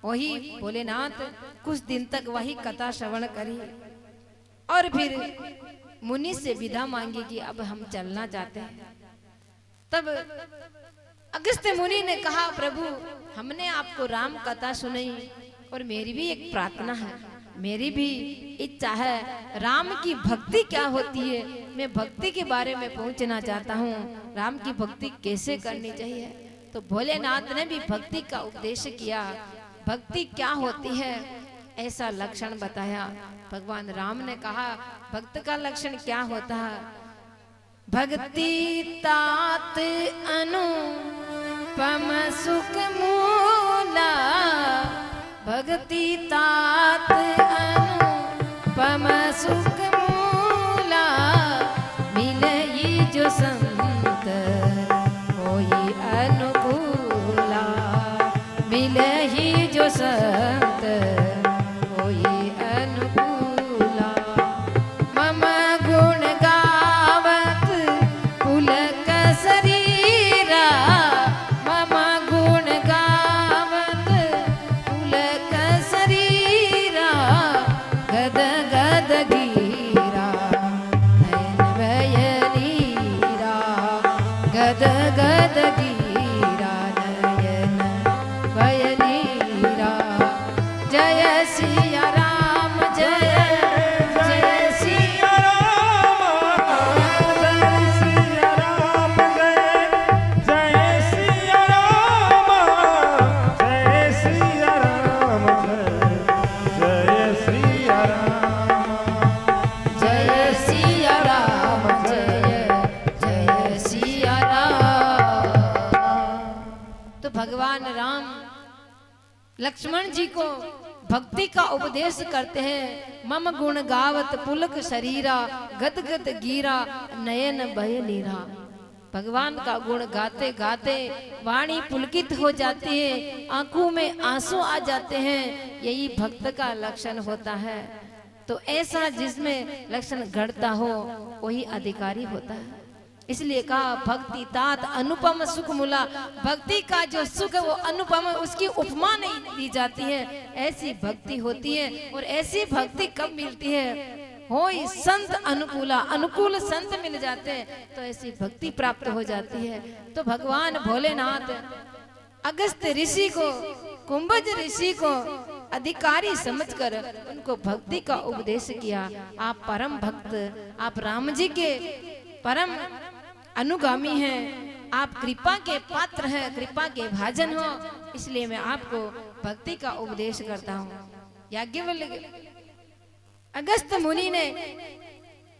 वही भोलेनाथ कुछ दिन तक वही कथा श्रवण करी और फिर मुनि से विदा मांगी कि अब हम चलना चाहते हैं। तब अगस्त्य मुनि ने कहा, प्रभु हमने आपको राम कथा सुनाई और मेरी भी एक प्रार्थना है, मेरी भी इच्छा है, राम की भक्ति क्या होती है, मैं भक्ति के बारे में पूछना चाहता हूँ, राम की भक्ति कैसे करनी चाहिए। तो भोलेनाथ ने भी भक्ति का उपदेश किया, भक्ति क्या होती है ऐसा लक्षण बताया। भगवान राम ने कहा भक्त का लक्षण क्या होता है? भक्ति तात अनुपम सुख मूला, भक्ति तात अनुपम सुख मूला, मिलई जो संत होई अनुकूला, मिलई जो संत होई अनुकूला। लक्ष्मण जी को भक्ति का उपदेश करते हैं। मम गुण गावत पुलक शरीरा, गद गद गीरा, नयन भय नीरा। भगवान का गुण गाते गाते वाणी पुलकित हो जाती है, आंखों में आंसू आ जाते हैं। यही भक्त का लक्षण होता है। तो ऐसा जिसमें लक्षण घटता हो वही अधिकारी होता है। इसलिए कहा भक्ति तात अनुपम सुख मुला। भक्ति का जो सुख है वो अनुपम है, उसकी उपमा नहीं दी जाती है। ऐसी भक्ति होती है। और ऐसी भक्ति कब मिलती है? हो संत अनुकूला, अनुकूल संत मिल जाते हैं तो ऐसी भक्ति प्राप्त हो जाती है। तो भगवान भोलेनाथ अगस्त ऋषि को, कुंभज ऋषि को अधिकारी समझकर उनको भक्ति का उपदेश किया। आप परम भक्त, आप राम जी के परम अनुगामी हैं, आप कृपा के पात्र हैं, कृपा के भाजन हो, इसलिए मैं आपको भक्ति का उपदेश करता हूँ। याज्ञवल्क्य अगस्त मुनि ने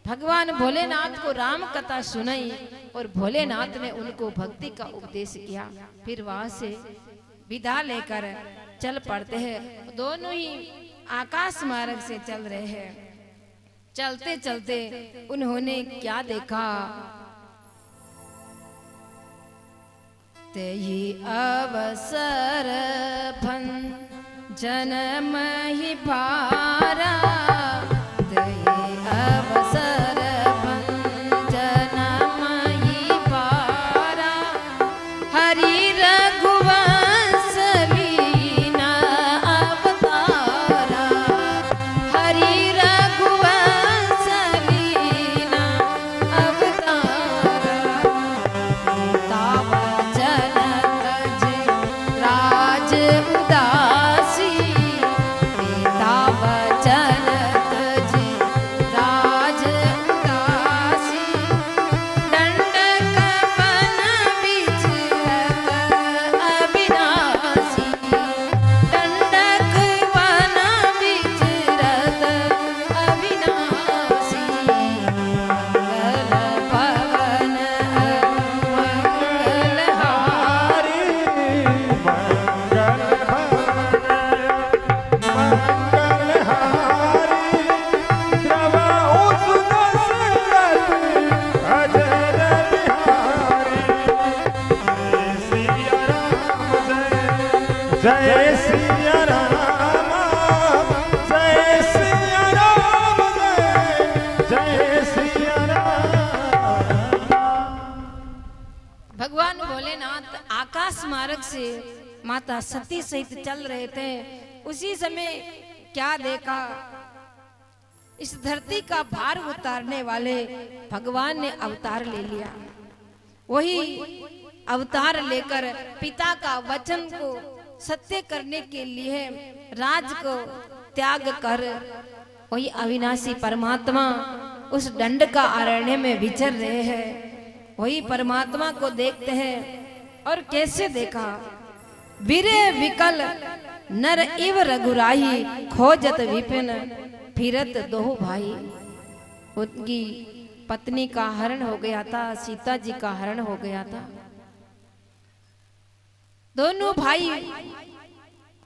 भगवान भोलेनाथ को राम कथा सुनाई और भोलेनाथ ने उनको भक्ति का उपदेश किया। फिर वहां से विदा लेकर चल पड़ते हैं। दोनों ही आकाश मार्ग से चल रहे हैं। चलते चलते उन्होंने क्या देखा? तेहि अवसर जन्म ही भारा, तेहि अवसर जन्म ही भारा। हरि रघुवंश लीना अवतारा, हरि रघुवंश लीना अवतारा। राज उदासी, पिता वचन तजी राज उदासी। दंडक वन विचरत अविनाशी, दंडक वन विचरत अविनाशी। मंगल भवन मंगलहारी, जय सिया राम, जय सिया राम, जय सिया राम। भगवान भोलेनाथ आकाश मार्ग से माता सती सहित चल रहे थे। उसी समय क्या देखा? इस धरती का भार उतारने वाले भगवान ने अवतार ले लिया। वही अवतार लेकर पिता का वचन को सत्य करने के लिए राज को त्याग कर वही अविनाशी परमात्मा उस दंड का अरण्य में विचर रहे हैं। वही परमात्मा को देखते हैं। और कैसे देखा? वीरे विकल नर इव रघुराही, खोजत विपिन फिरत दोहो भाई। उनकी पत्नी का हरण हो गया था, सीता जी का हरण हो गया था। दोनों भाई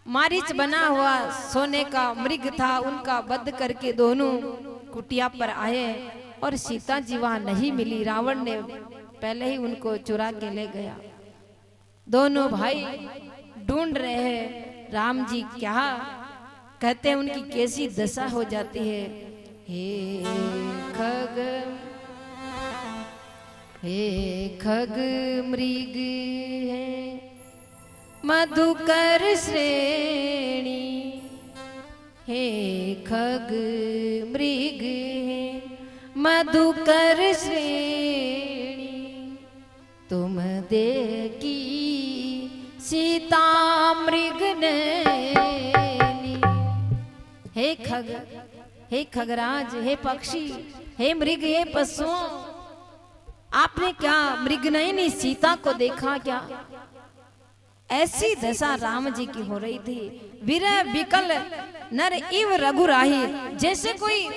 मारीच बना हुआ सोने का मृग था, उनका वध करके दोनों कुटिया पर आए और सीता जी वहां नहीं मिली। रावण ने पहले ही उनको चुरा के ले गया। दोनों भाई ढूंढ रहे हैं राम जी क्या कहते हैं, उनकी कैसी दशा हो जाती है। हे खग, हे खग मृग है मधुकर श्रेणी, हे खग मृग है मधुकर श्रेणी। तुम देखी सीता मृग नैनी। हे खग, हे खगराज, हे पक्षी, हे मृग, हे पशुओं, आपने क्या मृग नयनी सीता को देखा क्या? ऐसी दशा राम जी की हो रही थी। विरह विकल नर इव रघुराही, जैसे कोई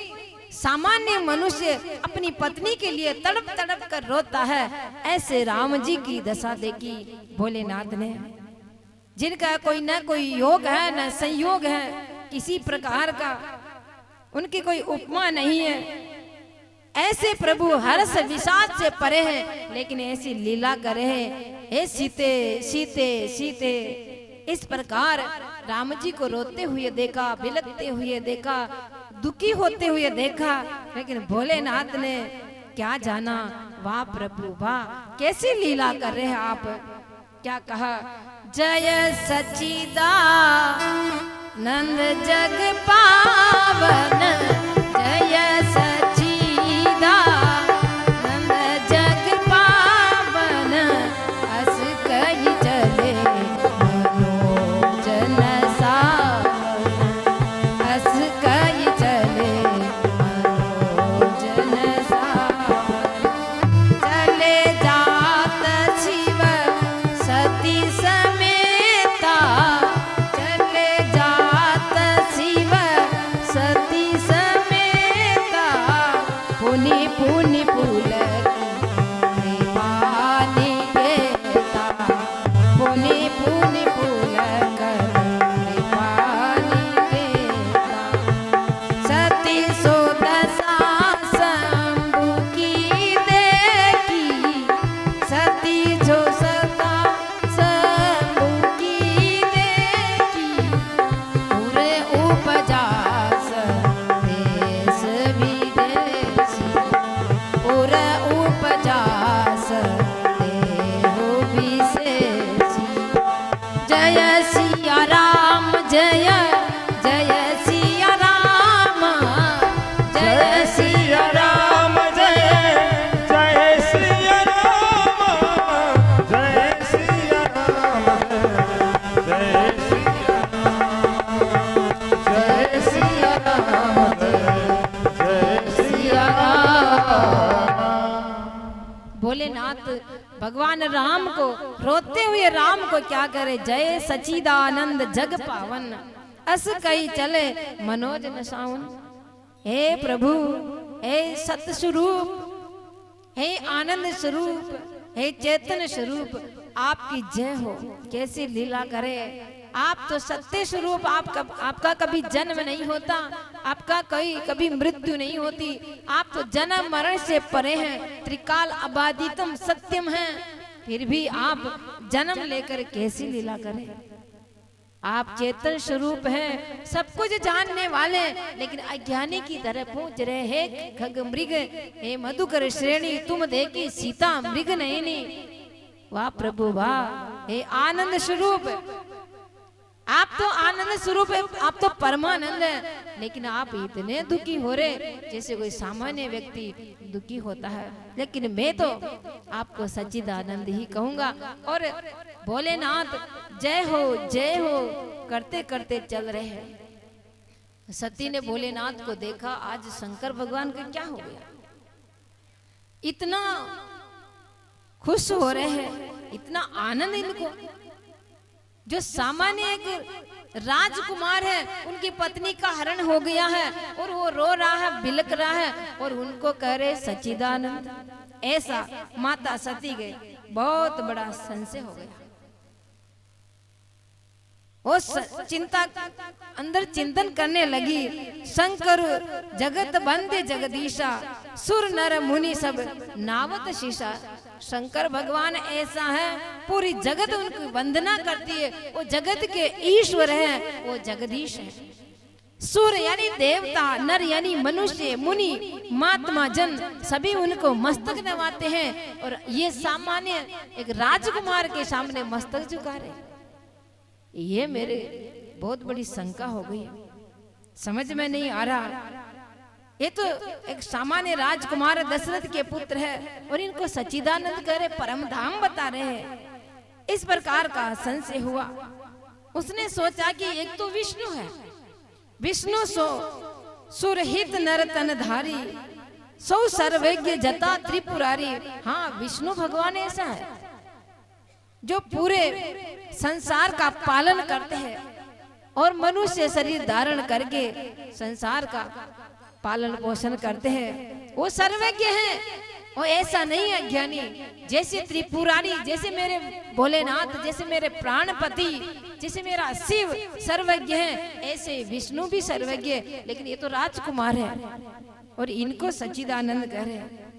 सामान्य मनुष्य अपनी पत्नी के लिए तड़प तड़प कर रोता है, ऐसे राम जी की दशा देखी भोलेनाथ ने। जिनका कोई न कोई योग है न संयोग है किसी प्रकार का, उनकी कोई उपमा नहीं है। ऐसे प्रभु हर्ष विषाद से परे हैं, लेकिन ऐसी लीला करे हैं। हे सीते सीते सीते, इस प्रकार राम जी को रोते हुए देखा, बिलखते हुए देखा, दुखी होते हुए देखा, लेकिन भोलेनाथ ने क्या जाना, वाह प्रभु वाह, कैसी लीला कर रहे हैं आप। क्या कहा, जय सच्चिदा नंद जग पावन, जय सच्चिदा नंद जग पावन, अस कही चले मनोजन सावन, अस कही चले मनोजन सावन, चले जात शिव सती समेता, चले जात शिव सती समेता, पुनि पुनि पुलक कृपानि केता, पुनि पुनि पुलक कृपानि केता, सती सुदशा शंभु की देखी, सती जो सता शंभु की देखी, पूरे उपजास देश विदेशी, पूरे उपजास देह विशेषी, जय सिया राम जय जय सिया राम, जय सिया राम जय जय सिया राम, जय सिया राम जय सिया राम, जय सिया राम जय सिया राम। भोलेनाथ भगवान राम को, रोते हुए राम को क्या करे, जय सच्चिदानंद जग पावन, अस कही चले मनोज न सावन। हे प्रभु, हे सत स्वरूप, हे आनंद स्वरूप, हे चेतन स्वरूप, आपकी जय हो। कैसी लीला करे, आप तो सत्य स्वरूप, आपका कभी जन्म नहीं होता, आपका कभी मृत्यु नहीं होती, आप तो जन्म मरण से परे हैं, त्रिकाल अबादितम सत्यम हैं, फिर भी आप जन्म लेकर कैसी लीला करें। आप चेतन स्वरूप हैं, सब कुछ जानने वाले, लेकिन अज्ञानी की तरह पूछ रहे हैं, खग मृग हे मधुकर श्रेणी, तुम देखी सीता मृग नयनी। वाह प्रभु वाह, हे आनंद स्वरूप, आप तो आनंद स्वरूप है, आप तो परमानंद है, लेकिन आप इतने दुखी हो रहे जैसे कोई सामान्य व्यक्ति दुखी होता है। लेकिन मैं तो आपको सच्चिदानंद ही कहूंगा। और भोलेनाथ जय हो करते करते चल रहे हैं। सती ने भोलेनाथ को देखा, आज शंकर भगवान का क्या हो गया, इतना खुश हो रहे हैं, इतना आनंद इनको। जो सामान्य एक राजकुमार है, उनकी पत्नी का हरण हो गया है और वो रो रहा है, बिलक रहा है, और उनको कह रहे सच्चिदानंद। ऐसा माता सती गए, बहुत बड़ा संशय हो गया। वो चिंता अंदर चिंतन करने लगी, शंकर जगत बंदे जगदीशा, सुर नर मुनि सब नावत शीशा। शंकर भगवान ऐसा है, पूरी जगत उनकी वंदना करती है, वो जगत के ईश्वर हैं, वो जगदीश है। सुर यानी देवता, नर यानी मनुष्य, मुनि महात्मा जन सभी उनको मस्तक नवाते हैं, और ये सामान्य एक राजकुमार के सामने मस्तक झुका रहे। ये मेरे बहुत बड़ी शंका हो गई, समझ में नहीं आ रहा। ये तो एक सामान्य राजकुमार दशरथ के पुत्र है, और इनको सच्चिदानंद कह रहे, परम धाम बता रहे हैं। इस प्रकार का संशय हुआ। उसने सोचा कि एक तो विष्णु है, विष्णु सो सुरहित नरतन धारी, सौ सर्वज्ञ जता त्रिपुरारी। हाँ, विष्णु भगवान ऐसा है जो पूरे संसार का पालन करते हैं, और मनुष्य शरीर धारण करके संसार का पालन पोषण करते हैं। वो सर्वज्ञ हैं, वो ऐसा नहीं है ज्ञानी, जैसे त्रिपुरारी, जैसे मेरे भोलेनाथ, जैसे मेरे प्राणपति, जैसे मेरा शिव सर्वज्ञ है, ऐसे विष्णु भी सर्वज्ञ है। लेकिन ये तो राजकुमार है और इनको सच्चिदानंद कह रहे हैं।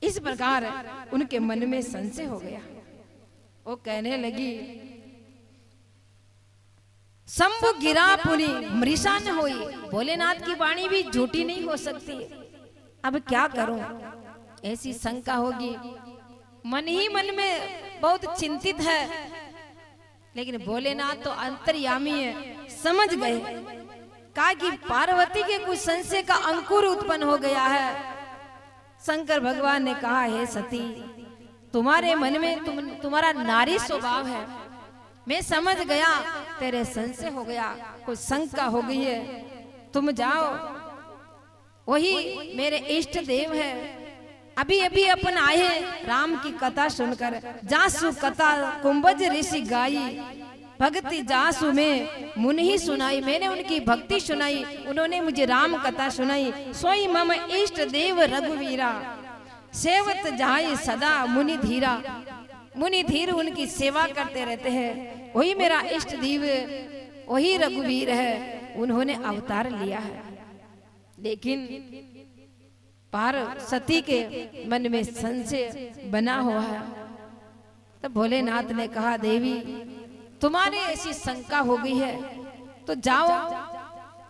इस प्रकार उनके मन में संशय हो गया। वो कहने लगी, शंभु गिरा पुनि मृषा न होई। भोलेनाथ की वाणी भी झूठी नहीं हो सकती। अब क्या करूं? ऐसी शंका होगी, मन ही मन में बहुत चिंतित है। लेकिन भोलेनाथ तो अंतर्यामी है, समझ गए। कहा कि पार्वती के कुछ संशय का अंकुर उत्पन्न हो गया है। शंकर भगवान ने कहा, हे सती, तुम्हारे मन में तुम्हारा नारी स्वभाव है, मैं समझ गया, तेरे संशय हो गया, कुछ शंका हो गई है। तुम जाओ, वही मेरे इष्ट देव है, अभी अभी अपन आए हैं राम की कथा सुनकर। जासु कथा कुंभज ऋषि गाई, भक्ति जासु में मुनि ही सुनाई। मैंने उनकी भक्ति सुनाई, उन्होंने मुझे राम कथा सुनाई। सोई मम इष्ट देव रघुवीरा, सेवत जाय सदा मुनि धीरा। मुनि धीर उनकी सेवा करते रहते हैं, वही मेरा इष्ट देव, वही रघुवीर है, उन्होंने अवतार लिया है। लेकिन पार्वती के मन में संशय बना हुआ है। तब भोलेनाथ ने कहा, देवी, तुम्हारी ऐसी शंका हो गई है तो जाओ,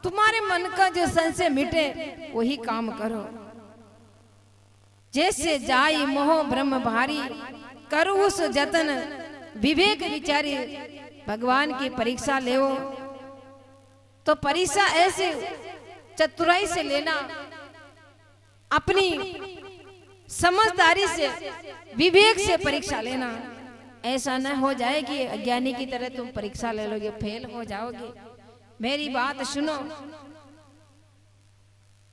तुम्हारे मन का जो संशय मिटे वही काम करो। जैसे जाई मोह ब्रह्म भारी, करो उस जतन विवेक विचारी। भगवान की परीक्षा ले, तो परीक्षा ऐसे चतुराई से लेना, अपनी समझदारी से, विवेक से परीक्षा लेना। ऐसा न हो जाए कि अज्ञानी की तरह तुम परीक्षा ले लोगे, फेल हो जाओगे। मेरी बात सुनो।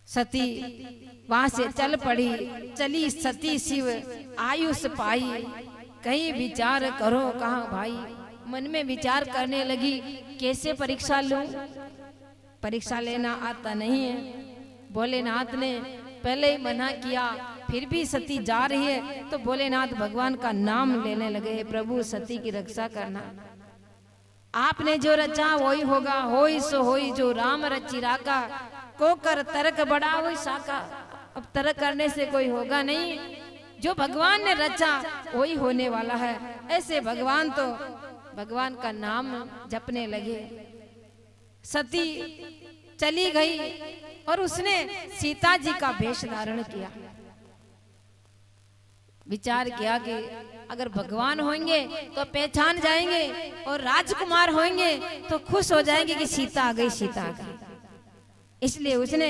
सती वहां से चल पड़ी। चली सती शिव आयुष पाई, कहीं विचार करो कहाँ भाई। मन में विचार करने लगी, कैसे परीक्षा लूं? परीक्षा लेना आता नहीं है। भोलेनाथ ने पहले ही मना किया, फिर भी सती जा रही है तो भोलेनाथ भगवान का नाम लेने लगे, प्रभु सती की रक्षा करना। आपने जो रचा वही होगा, होई सो होई, जो राम रची राका। को कर तर्क बड़ा वही साका। अब तर्क करने से कोई होगा नहीं, जो भगवान ने रचा वही होने वाला है। ऐसे भगवान तो भगवान का नाम जपने लगे। सती चली गई और उसने सीता जी का वेश धारण किया। विचार किया कि अगर भगवान होंगे तो पहचान जाएंगे और राजकुमार होंगे तो खुश हो जाएंगे कि सीता आ गई, सीता आ गई। इसलिए उसने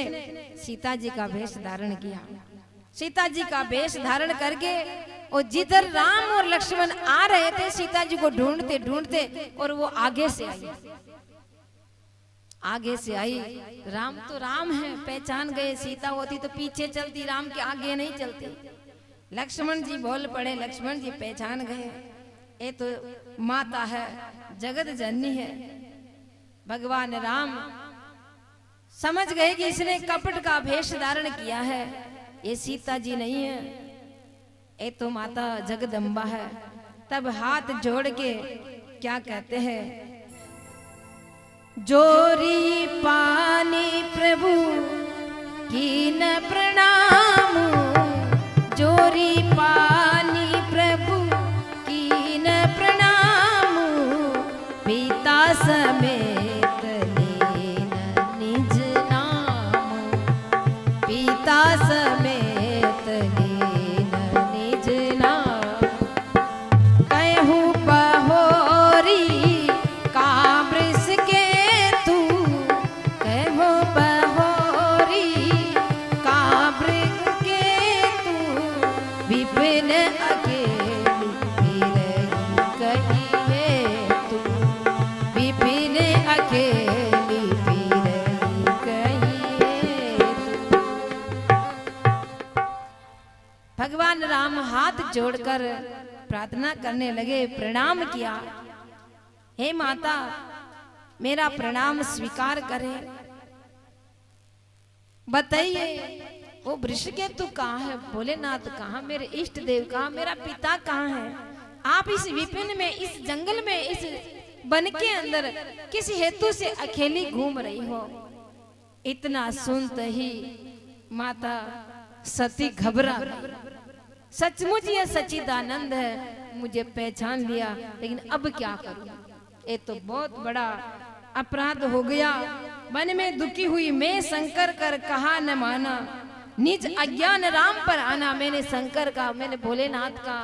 सीता जी का वेश धारण किया। सीता जी का वेश धारण करके और जिधर राम और लक्ष्मण आ रहे थे, सीता जी को ढूंढते ढूंढते, और वो आगे से आई। आगे से आई। राम तो राम है, पहचान गए। सीता होती तो पीछे चलती, राम के आगे नहीं चलती। लक्ष्मण जी बोल पड़े, लक्ष्मण जी पहचान गए, ये तो माता है, जगत जननी है। भगवान राम समझ गए कि इसने कपट का भेष धारण किया है, ये सीता जी नहीं है, ये तो माता जगदम्बा है। तब हाथ जोड़ के क्या कहते हैं, जोरी पानी प्रभु कीन प्रणाम, जोरी पानी प्रभु कीन प्रणाम, पिता समेत लेन निज नाम, पिता समेत लेन निज नाम। कहूँ बहोरी कामृष के तू, कहूँ बहोरी कामृष के तू, विपिन अकेली फिरही कहिए तू, विपिन अकेली फिरही कहिए तू। भगवान राम हाथ जोड़कर प्रार्थना करने लगे, प्रणाम किया। हे माता, मेरा प्रणाम स्वीकार करें। बताइए वो वृषकेतु कहाँ है, भोलेनाथ कहाँ, मेरे इष्ट देव कहाँ, मेरा पिता कहाँ है? आप इस विपिन में, इस जंगल में, इस वन के अंदर किस हेतु से अकेली घूम रही हो? इतना सुनते ही माता सती घबरा गई। सचमुच ये सच्चिदानंद है, मुझे पहचान लिया, लेकिन अब क्या करूं? ये तो बहुत बड़ा अपराध हो गया। मन में दुखी हुई मैं, शंकर कर कहा न माना, निज अज्ञान राम पर आना। मैंने शंकर का, मैंने भोलेनाथ का,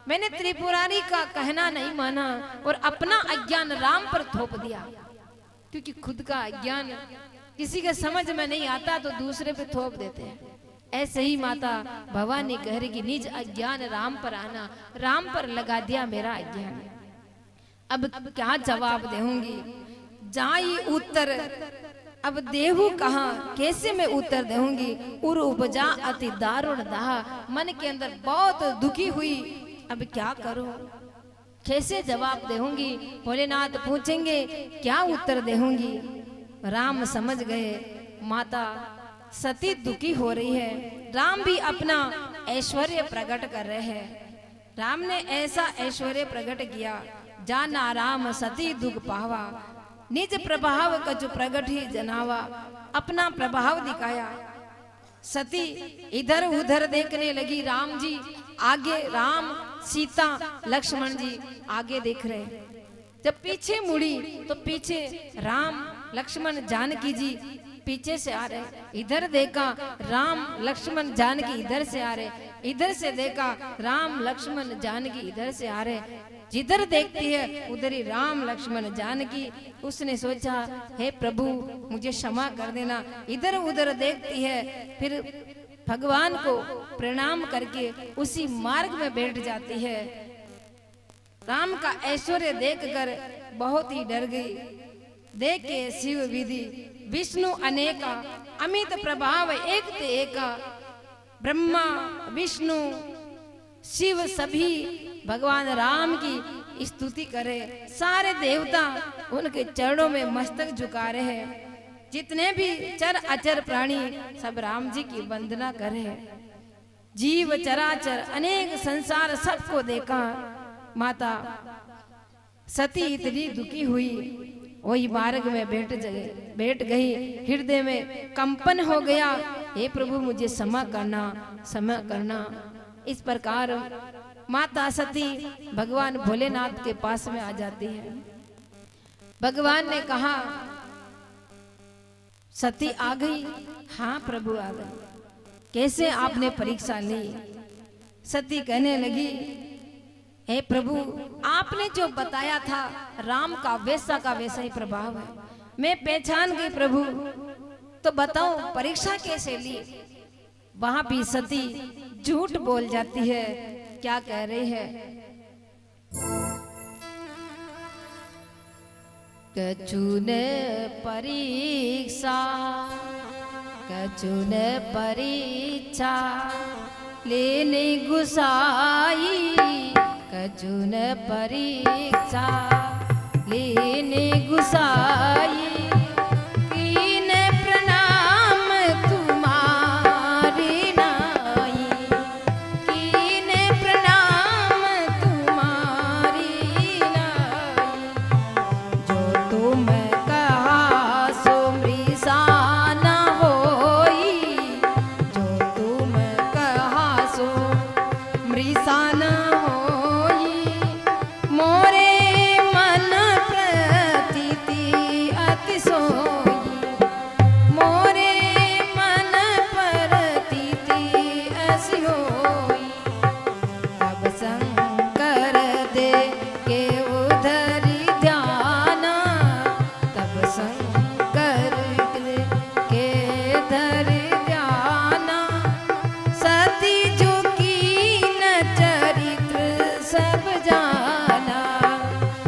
मैंने त्रिपुरारी का कहना नहीं माना और अपना अज्ञान राम पर थोप दिया। क्योंकि खुद का अज्ञान किसी के समझ में नहीं आता तो दूसरे पे थोप देते हैं। ऐसे ही माता भवानी कह रही कि निज अज्ञान राम पर आना, राम पर लगा दिया मेरा अज्ञान। अब क्या जवाब दूंगी? जाई उत्तर अब देहू कहाँ, कैसे मैं उत्तर दूंगी? उर उपजा अति दारुण दाह, मन के अंदर बहुत दुखी हुई। अब क्या करूं, कैसे जवाब दूंगी? भोलेनाथ पूछेंगे क्या उत्तर दूंगी? राम समझ गए माता सती दुखी हो रही है। राम भी अपना ऐश्वर्य प्रकट कर रहे हैं। राम ने ऐसा ऐश्वर्य प्रकट किया, जाना राम सती दुख पावा, निज प्रभाव कछु प्रगट ही जनावा। अपना प्रभाव दिखाया। सती इधर उधर देखने लगी। राम जी आगे, राम सीता लक्ष्मण जी आगे देख रहे। जब पीछे मुड़ी तो पीछे राम लक्ष्मण जानकी जी पीछे से आ रहे। इधर देखा राम लक्ष्मण जानकी इधर से आ रहे, इधर से देखा राम लक्ष्मण जानकी इधर से आ रहे। जिधर देखती है उधर ही राम लक्ष्मण जानकी। उसने सोचा हे प्रभु मुझे क्षमा कर देना। इधर उधर देखती है, फिर भगवान को प्रणाम करके उसी मार्ग में बैठ जाती है। राम का ऐश्वर्य देखकर बहुत ही डर गई। देख के शिव विधि विष्णु अनेका, अमित प्रभाव एक ते एका। ब्रह्मा विष्णु शिव सभी भगवान राम की स्तुति करे। सारे देवता उनके चरणों में मस्तक झुका रहे हैं। जितने भी चर अचर प्राणी सब राम जी की वंदना करे। जीव चराचर अनेक संसार सबको देखा। माता सती इतनी दुखी हुई, वही मार्ग में बैठ गई। हृदय में कंपन हो गया, हे प्रभु मुझे क्षमा करना, क्षमा करना। इस प्रकार माता सती भगवान भोलेनाथ के पास में आ जाती है। भगवान ने कहा सती आ गई? हाँ प्रभु आ गई। कैसे आपने परीक्षा ली? सती कहने लगी हे प्रभु आपने जो बताया था राम का वैसा ही प्रभाव है, मैं पहचान गई प्रभु। तो बताओ परीक्षा कैसे ली? वहां भी सती झूठ बोल जाती है। क्या कह रही है? कचुने परीक्षा, कचुने परीक्षा लेने गुसाई, कचुन परीक्षा लेने गुसाई। कीन प्रणाम तुम्हारी नाई, कीन प्रणाम तुम्हारी नाई। जो तुम कहा सो मृषा न होई, जो तुम कहा सो मृषा न होई। मोरे मन प्रतीति अति सोई, मोरे मन प्रतीति ऐसी होई। तब शंकर दे के उधरी ध्याना, तब शंकर दे के धरि ध्याना। सती जो कीन चरित्र सब जाना,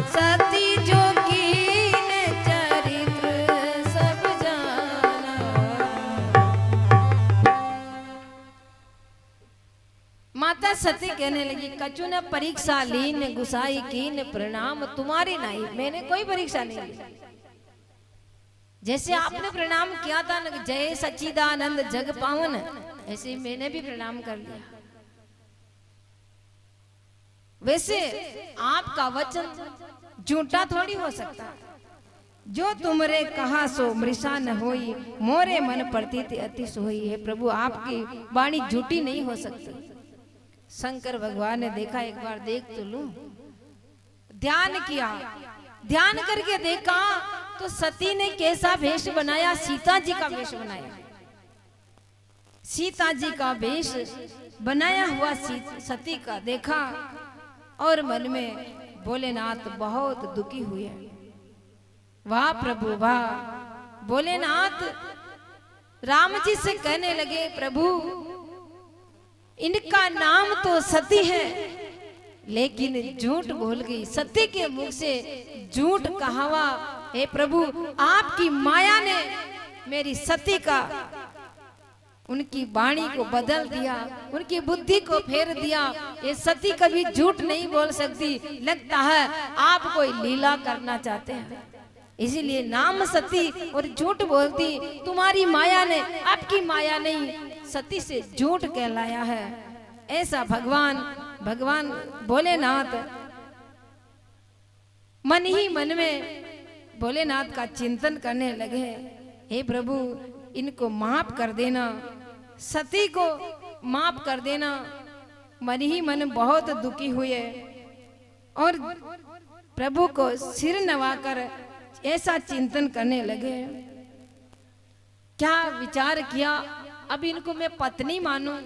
सती जो कीन चरित्र सब जाना। माता सती कहने लगी कचुन परीक्षा लीन गुसाई, कीन प्रणाम तुम्हारी नहीं। मैंने कोई परीक्षा नहीं ली। जैसे आपने प्रणाम किया था न, जय सच्चिदानंद जग पावन, ऐसे ही मैंने भी प्रणाम कर लिया। वैसे आपका वचन झूठा थोड़ी हो सकता। जो तुमरे कहा सो मृषा न होई, मोरे मन प्रतीति अति सोई। है प्रभु, आपकी वाणी झूठी नहीं हो सकती। शंकर भगवान ने देखा, एक बार देख तो लूं। ध्यान किया, ध्यान करके देखा तो सती ने कैसा वेश बनाया? सीता जी का वेश बनाया। सीता जी का वेश बनाया हुआ सती का देखा और मन में भोलेनाथ बहुत दुखी हुए। वाह प्रभु वाह। भोलेनाथ राम जी से कहने लगे, प्रभु इनका नाम तो सती है, लेकिन झूठ बोल गई। सती के मुख से झूठ कहावा। हे प्रभु, आपकी माया ने मेरी सती का, उनकी वाणी को बदल दिया, उनकी बुद्धि को फेर दिया। ये सती कभी झूठ नहीं बोल सकती। लगता है आप कोई लीला करना चाहते हैं, इसीलिए नाम सती और झूठ बोलती। तुम्हारी माया ने, आपकी माया नहीं, सती से झूठ कहलाया है। ऐसा भगवान भोलेनाथ मन ही मन में भोलेनाथ का चिंतन करने लगे। हे प्रभु, इनको माफ कर देना, सती को माफ कर देना। मन ही मन बहुत दुखी हुए और प्रभु को सिर नवाकर ऐसा चिंतन करने लगे। क्या विचार किया, अब इनको मैं पत्नी मानूं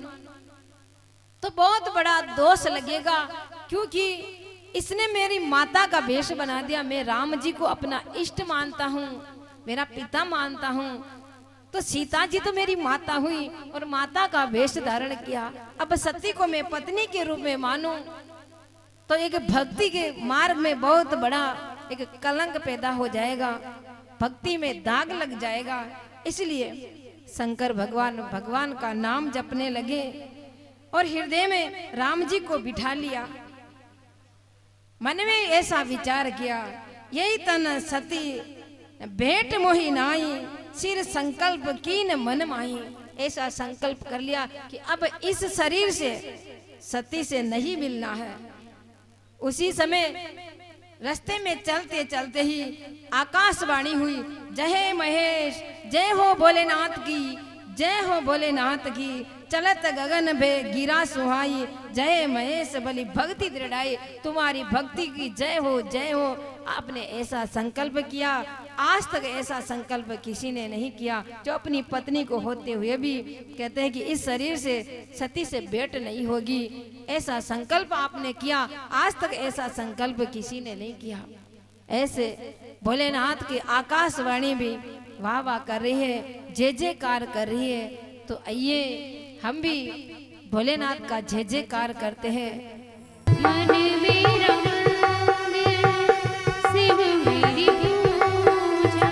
तो बहुत बड़ा दोष लगेगा, क्योंकि इसने मेरी माता का वेश बना दिया। मैं राम जी को अपना इष्ट मानता हूँ, मेरा पिता मानता हूँ, तो सीता जी तो मेरी माता हुई और माता का वेश धारण किया। अब सती को मैं पत्नी के रूप में मानूं तो एक भक्ति के मार्ग में बहुत बड़ा एक कलंक पैदा हो जाएगा, भक्ति में दाग लग जाएगा। इसलिए शंकर भगवान का नाम जपने लगे और हृदय में राम जी को बिठा लिया। मन में ऐसा विचार किया, यही तन सती भेंट मोहि नाई, सिर संकल्प कीन मन माही। ऐसा संकल्प कर लिया कि अब इस शरीर से सती से नहीं मिलना है। उसी समय रास्ते में चलते चलते ही आकाशवाणी हुई, जय महेश, जय हो भोलेनाथ की, जय हो भोलेनाथ की। चलत गगन भे गिरा सुहाई, जय महेश बलि भक्ति दृढ़ाई। तुम्हारी भक्ति की जय हो, जय हो। आपने ऐसा संकल्प किया, आज तक ऐसा संकल्प किसी ने नहीं किया, जो अपनी पत्नी को होते हुए भी कहते हैं कि इस शरीर से सती से भेंट नहीं होगी। ऐसा संकल्प आपने किया, आज तक ऐसा संकल्प किसी ने नहीं किया। ऐसे भोलेनाथ की आकाशवाणी भी वाह वाह कर रही है, जय जयकार कर रही है। तो आइए हम भी भोलेनाथ का जय जयकार करते हैं। मन मेरा मंदिर, शिव मेरी पूजा।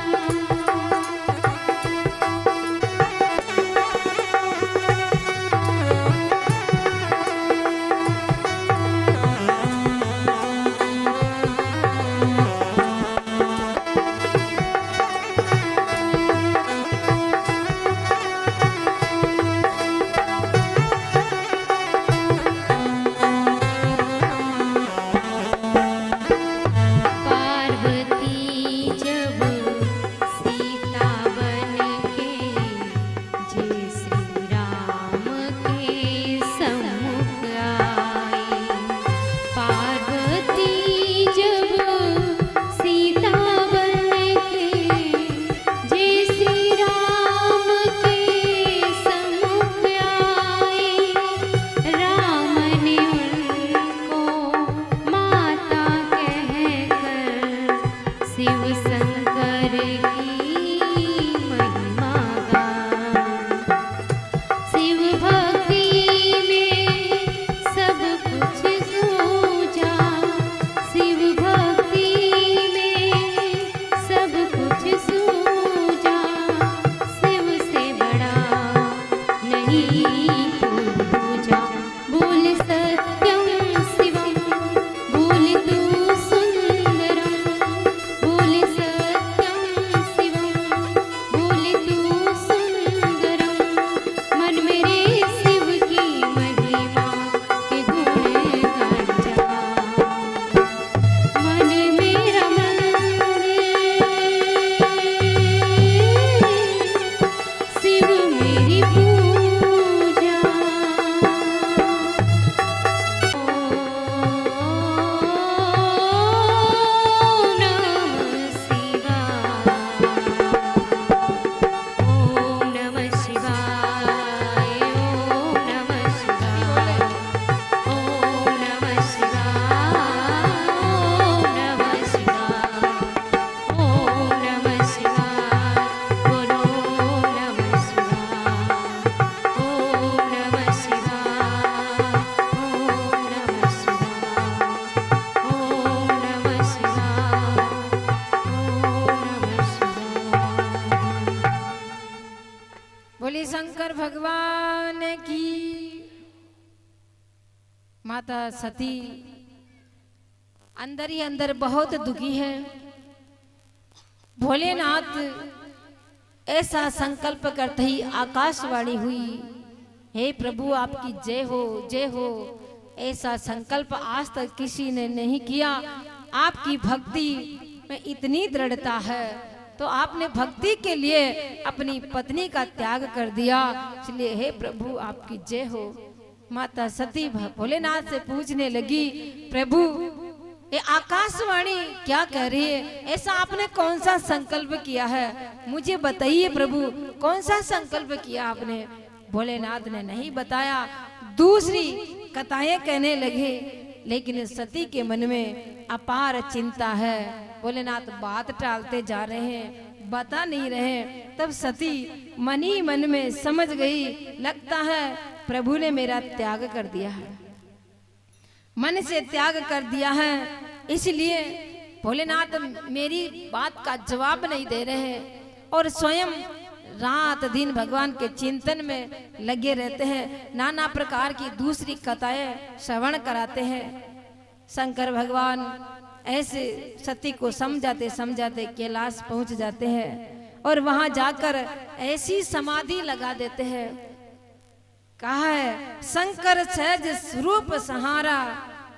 माता सती अंदर ही अंदर बहुत दुखी है। भोलेनाथ ऐसा संकल्प करते ही आकाशवाणी हुई, हे प्रभु आपकी जय हो, जय हो। ऐसा संकल्प आज तक किसी ने नहीं किया। आपकी भक्ति में इतनी दृढ़ता है तो आपने भक्ति के लिए अपनी पत्नी का त्याग कर दिया, इसलिए हे प्रभु आपकी जय हो। माता सती भोलेनाथ से पूछने लगी, प्रभु ये आकाशवाणी क्या कह रही है? ऐसा आपने कौन सा संकल्प किया है? मुझे बताइए प्रभु, कौन सा संकल्प किया आपने? भोलेनाथ ने नहीं बताया, दूसरी कथाएं कहने लगे, लेकिन सती के मन में अपार चिंता है। भोलेनाथ बात टालते जा रहे हैं, बता नहीं रहे। तब सती मन ही मन में समझ गई, लगता है प्रभु ने मेरा त्याग कर दिया है, मन से त्याग कर दिया है, इसलिए भोलेनाथ मेरी बात का जवाब नहीं दे रहे हैं और स्वयं रात दिन भगवान के चिंतन में लगे रहते हैं। नाना प्रकार की दूसरी कथाएं श्रवण कराते हैं। शंकर भगवान ऐसे सती को समझाते समझाते कैलाश पहुंच जाते हैं और वहां जाकर ऐसी समाधि लगा देते हैं। कहा है, शंकर सहज स्वरूप सहारा,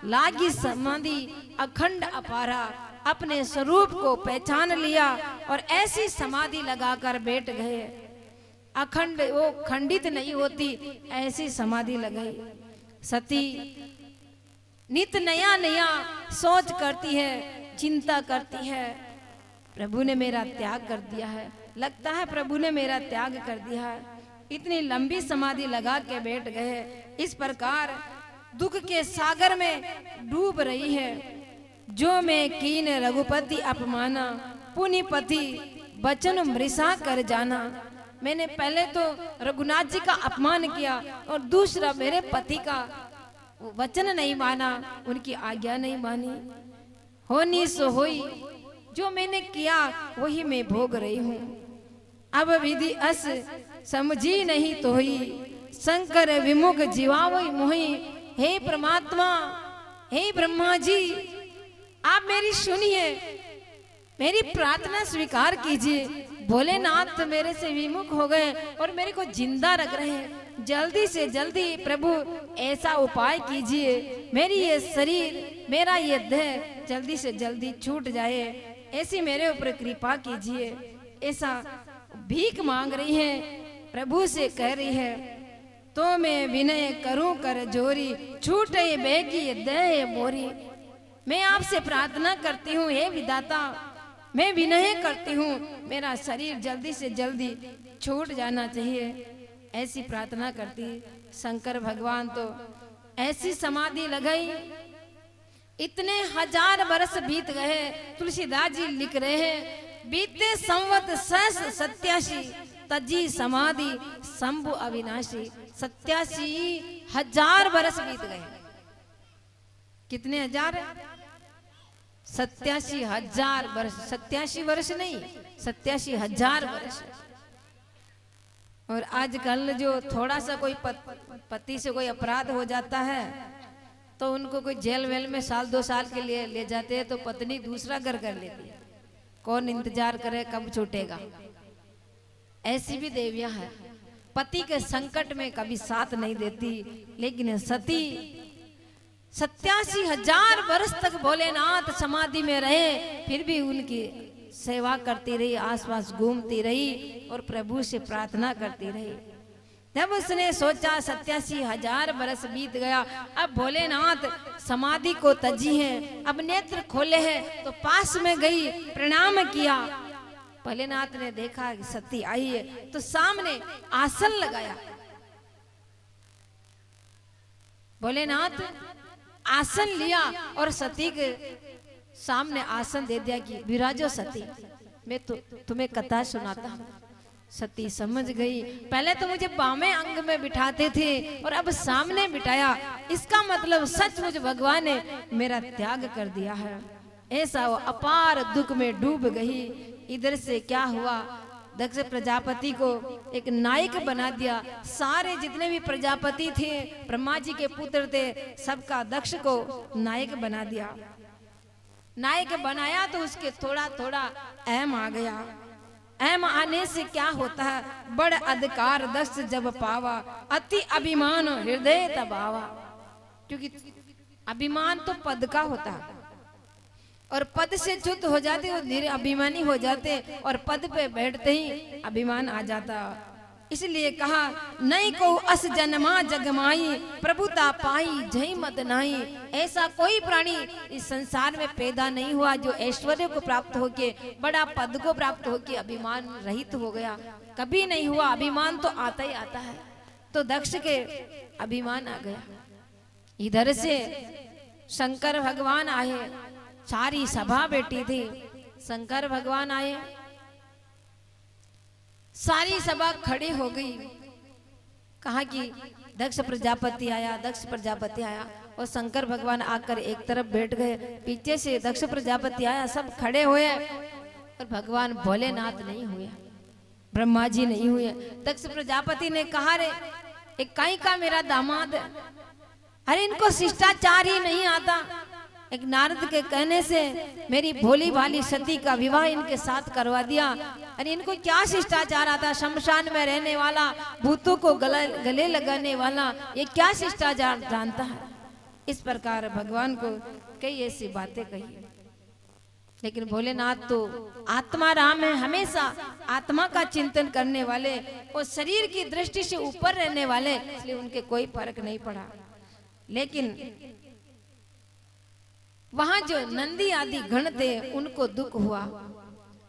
लागी समाधि अखंड अपारा। अपने स्वरूप को पहचान लिया और ऐसी समाधि लगाकर बैठ गए। अखंड, वो खंडित नहीं होती, ऐसी समाधि लगाई। सती नित नया नया सोच करती है, चिंता करती है, प्रभु ने मेरा त्याग कर दिया है, लगता है प्रभु ने मेरा त्याग कर दिया है। इतनी लंबी समाधि लगा के बैठ गए। इस प्रकार दुख के सागर में डूब रही है। जो मैं कीन रघुपति अपमाना, पुनिपति बचन मृषा कर जाना। मैंने पहले तो रघुनाथ जी का अपमान किया और दूसरा मेरे पति का वचन नहीं माना, उनकी आज्ञा नहीं मानी। होनी सो होई, जो मैंने किया वही मैं भोग रही हूँ। अब विधि अस समझी नहीं तो ही, शंकर विमुख जीवावई मोही। हे परमात्मा, हे ब्रह्मा जी, आप मेरी सुनिए, मेरी प्रार्थना स्वीकार कीजिए। भोलेनाथ मेरे से विमुख हो गए और मेरे को जिंदा रख रहे हैं। जल्दी से जल्दी प्रभु ऐसा उपाय कीजिए, मेरी ये शरीर, मेरा ये देह जल्दी से जल्दी छूट जाए, ऐसी मेरे ऊपर कृपा कीजिए। ऐसा भीख मांग रही है, प्रभु से कह रही है। तो मैं विनय करूं कर जोरी, छूटे बेगी दे मोरी। मैं आपसे प्रार्थना करती हूँ, हे विधाता, मैं विनय करती हूँ, मेरा शरीर जल्दी से जल्दी छूट जाना चाहिए, ऐसी प्रार्थना करती। शंकर भगवान तो ऐसी समाधि लगाई, इतने हजार वर्ष बीत गए। तुलसीदास जी लिख रहे हैं, बीते संवत सहस 87, तजी समाधि शंभु अविनाशी। 87,000 वर्ष बीत गए। कितने हजार? 87,000 वर्ष। 87 वर्ष नहीं, 87,000 वर्ष। और आजकल जो थोड़ा सा कोई पति से कोई अपराध हो जाता है तो उनको कोई जेल वेल में साल 2 साल के लिए ले जाते हैं, तो पत्नी दूसरा घर कर लेती है। कौन इंतजार करे कब छूटेगा। ऐसी भी देवियां हैं, पति के संकट में कभी साथ नहीं देती। लेकिन सती 87,000 वर्ष तक भोलेनाथ समाधि में रहे, फिर भी उनकी सेवा करती रही, आसपास घूमती रही और प्रभु से प्रार्थना करती रही। जब उसने सोचा 87,000 वर्ष बीत गया, अब भोलेनाथ समाधि को तजी है, अब नेत्र खोले हैं, तो पास में गई, प्रणाम किया। भोलेनाथ ने देखा कि सती आई है, तो सामने आसन लगाया। भोलेनाथ आसन लिया और सती के सामने आसन दे दिया कि विराजो सती, मैं तो तुम्हें कथा सुनाता हूँ। सती समझ गई, पहले तो मुझे बामें अंग में बिठाते थे और अब सामने बिठाया, इसका मतलब सचमुच भगवान ने मेरा त्याग कर दिया है। ऐसा वो अपार दुख में डूब गई। इधर से क्या हुआ, दक्ष प्रजापति को एक नायक बना दिया। सारे जितने भी प्रजापति थे, ब्रह्मा जी के पुत्र थे, सबका दक्ष को नायक बना दिया। नायक बनाया तो उसके थोड़ा थोड़ा अहम आ गया। अहम आने से क्या होता है, बड़ अधिकार दक्ष जब पावा, अति अभिमान हृदय दबावा। क्योंकि अभिमान तो पद का होता है, और पद से च्युत हो जाते वो धीरे अभिमानी हो जाते, और पद पे बैठते ही अभिमान आ जाता। इसलिए कहा, नहीं को अस जन्मा जगमाई, प्रभुता पाई जय मत नाही। ऐसा कोई प्राणी इस संसार में पैदा नहीं हुआ जो ऐश्वर्य को प्राप्त होके, बड़ा पद को प्राप्त होके अभिमान रहित हो गया। कभी नहीं हुआ। अभिमान तो आता ही आता है। तो दक्ष के अभिमान आ गया। इधर से शंकर भगवान आए, सारी सभा बैठी थी। शंकर भगवान आए, सारी सभा खड़ी हो गई। कहा कि दक्ष प्रजापति आया, दक्ष प्रजापति आया। और शंकर भगवान आकर एक तरफ बैठ गए। पीछे से दक्ष प्रजापति आया, सब खड़े हुए, और भगवान भोलेनाथ नहीं हुए, ब्रह्मा जी नहीं हुए। दक्ष प्रजापति ने कहा, रे एक काई का मेरा दामाद है, अरे इनको शिष्टाचार ही नहीं आता। एक नारद के कहने से मेरी भोली भाली सती का विवाह इनके साथ करवा दिया। अरे इनको क्या शिष्टाचार आता, शमशान में रहने वाला, भूतों को गले लगाने वाला, ये क्या शिष्टाचार जानता है। इस प्रकार भगवान को कई ऐसी बातें कही। लेकिन भोलेनाथ तो आत्मा राम है, हमेशा आत्मा का चिंतन करने वाले और शरीर की दृष्टि से ऊपर रहने वाले, इसलिए उनके कोई फर्क नहीं पड़ा। लेकिन वहां जो नंदी आदि गण थे उनको दुख हुआ,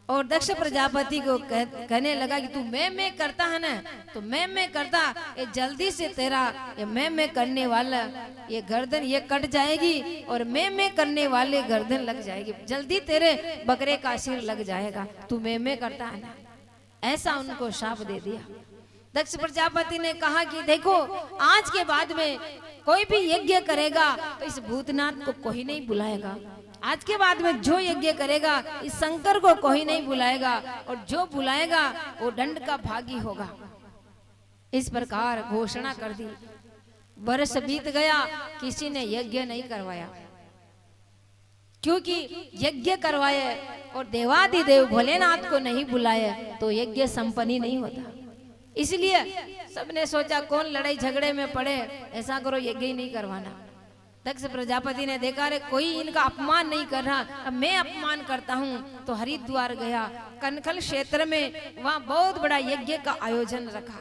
और दक्ष प्रजापति को कहने लगा कि तू मैं करता है ना, तो मैं करता, ये जल्दी से तेरा ये मैं करने वाला ये गर्दन ये कट जाएगी, और मैं करने वाले गर्दन लग जाएगी, जल्दी तेरे बकरे का सिर लग जाएगा, तू मैं करता है ना। ऐसा उनको शाप दे दिया। दक्ष प्रजापति ने कहा कि देखो, आज के बाद में कोई भी यज्ञ करेगा तो इस भूतनाथ को कोई नहीं बुलाएगा। आज के बाद में जो यज्ञ करेगा इस शंकर को कोई नहीं बुलाएगा, और जो बुलाएगा वो दंड का भागी होगा। इस प्रकार घोषणा कर दी। वर्ष बीत गया, किसी ने यज्ञ नहीं करवाया, क्योंकि यज्ञ करवाए और देवादिदेव भोलेनाथ को नहीं बुलाए तो यज्ञ संपन्न नहीं होता। इसलिए सबने सोचा कौन लड़ाई झगड़े में पड़े, ऐसा करो यज्ञ ही नहीं करवाना। दक्ष प्रजापति ने देखा, रे कोई इनका अपमान नहीं कर रहा, अब मैं अपमान करता हूँ। तो हरिद्वार गया, कनखल क्षेत्र में, वहाँ बहुत बड़ा यज्ञ का आयोजन रखा,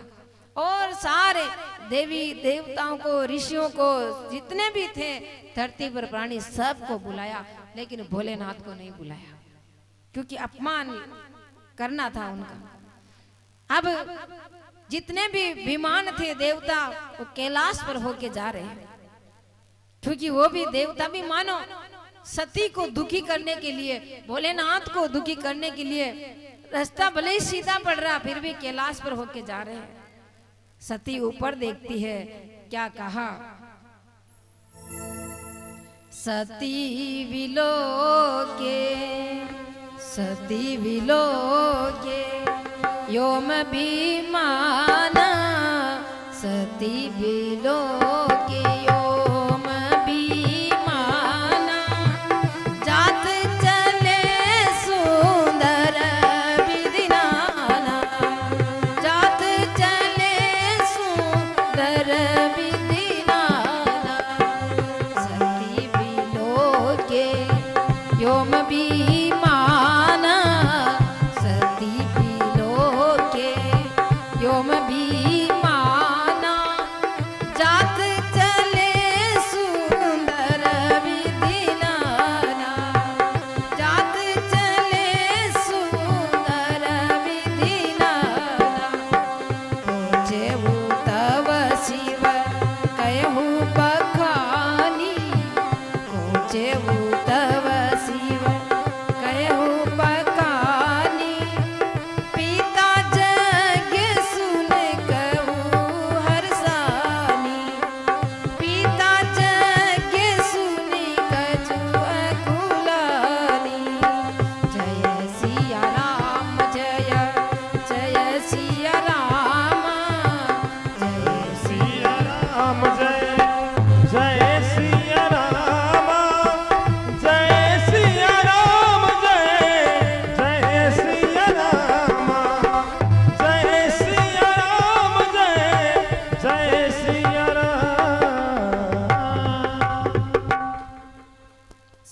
और सारे देवी देवताओं को, ऋषियों को, जितने भी थे धरती पर प्राणी, सबको बुलाया। लेकिन भोलेनाथ को नहीं बुलाया, क्योंकि अपमान करना था उनका। अब जितने भी विमान थे देवता, वो कैलाश पर होके जा रहे हैं, क्योंकि वो भी देवता भी मानो सती को दुखी करने के लिए, भोलेनाथ को दुखी करने के लिए, रास्ता भले ही सीधा पड़ रहा फिर भी कैलाश पर होके जा रहे हैं। सती ऊपर देखती है, क्या कहा, सती विलोके, सती विलोके योम भीमाना, सती विलोके योम भीमाना, जात चले सुंदर विधिनाना, जात चले सुंदर विधिनाना, सती विलोके योम भीमाना, सती विलोके योम भीमाना, जात चले सुंदर विधिनाना, जात चले सुंदर विधिनाना, पूछेहु तव शिव कहु बखानी, पूछेहु तव शिव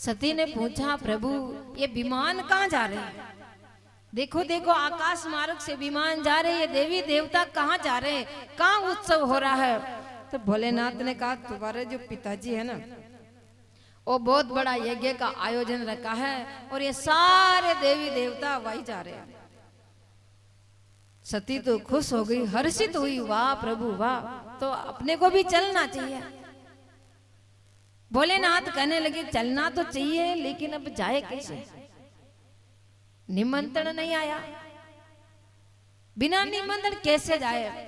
सती ने पूछा, प्रभु ये विमान कहाँ जा रहे हैं? देखो देखो आकाश मार्ग से विमान जा रहे हैं, ये देवी देवता कहाँ जा रहे हैं, कहाँ उत्सव हो रहा है? तो भोलेनाथ ने कहा, तुम्हारे जो पिताजी है ना, वो बहुत बड़ा यज्ञ का आयोजन रखा है और ये सारे देवी देवता वही जा रहे हैं। सती तो खुश हो गई, हर्षित हुई, वाह प्रभु वाह, तो अपने को भी चलना चाहिए। भोलेनाथ कहने लगे, चलना तो चाहिए लेकिन अब जाए कैसे? निमंत्रण नहीं आया, बिना निमंत्रण कैसे जाए?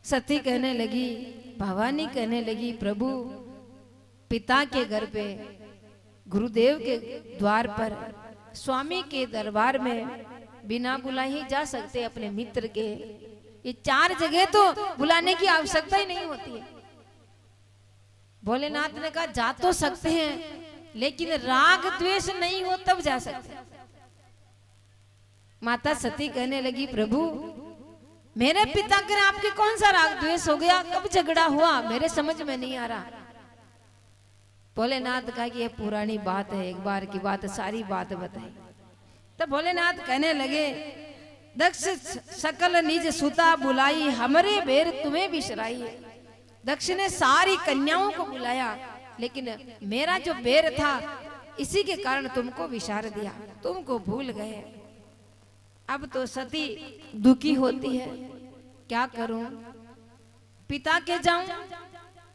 सती कहने लगी, भवानी कहने लगी, प्रभु पिता के घर पे, गुरुदेव के द्वार पर, स्वामी के दरबार में बिना बुलाए ही जा सकते अपने मित्र के। ये 4 जगह तो बुलाने की आवश्यकता ही नहीं होती है। भोलेनाथ ने कहा, जा तो सकते हैं लेकिन राग द्वेष नहीं हो तब जा सकते। माता सती कहने लगी, प्रभु मेरे पिता के आपके कौन सा राग द्वेष हो गया, कब झगड़ा हुआ, मेरे समझ में नहीं आ रहा। भोलेनाथ कहा कि ये पुरानी बात है, एक बार की बात, सारी बात बताई। तो भोलेनाथ कहने लगे, दक्ष सकल निज सुता बुलाई, हमरे बेर तुम्हें बिसराई। दक्ष ने सारी कन्याओं को बुलाया लेकिन मेरा जो बेर था इसी के कारण तुमको विसार दिया, तुमको भूल गए। अब तो सती दुखी होती है, क्या करूं, पिता के जाऊं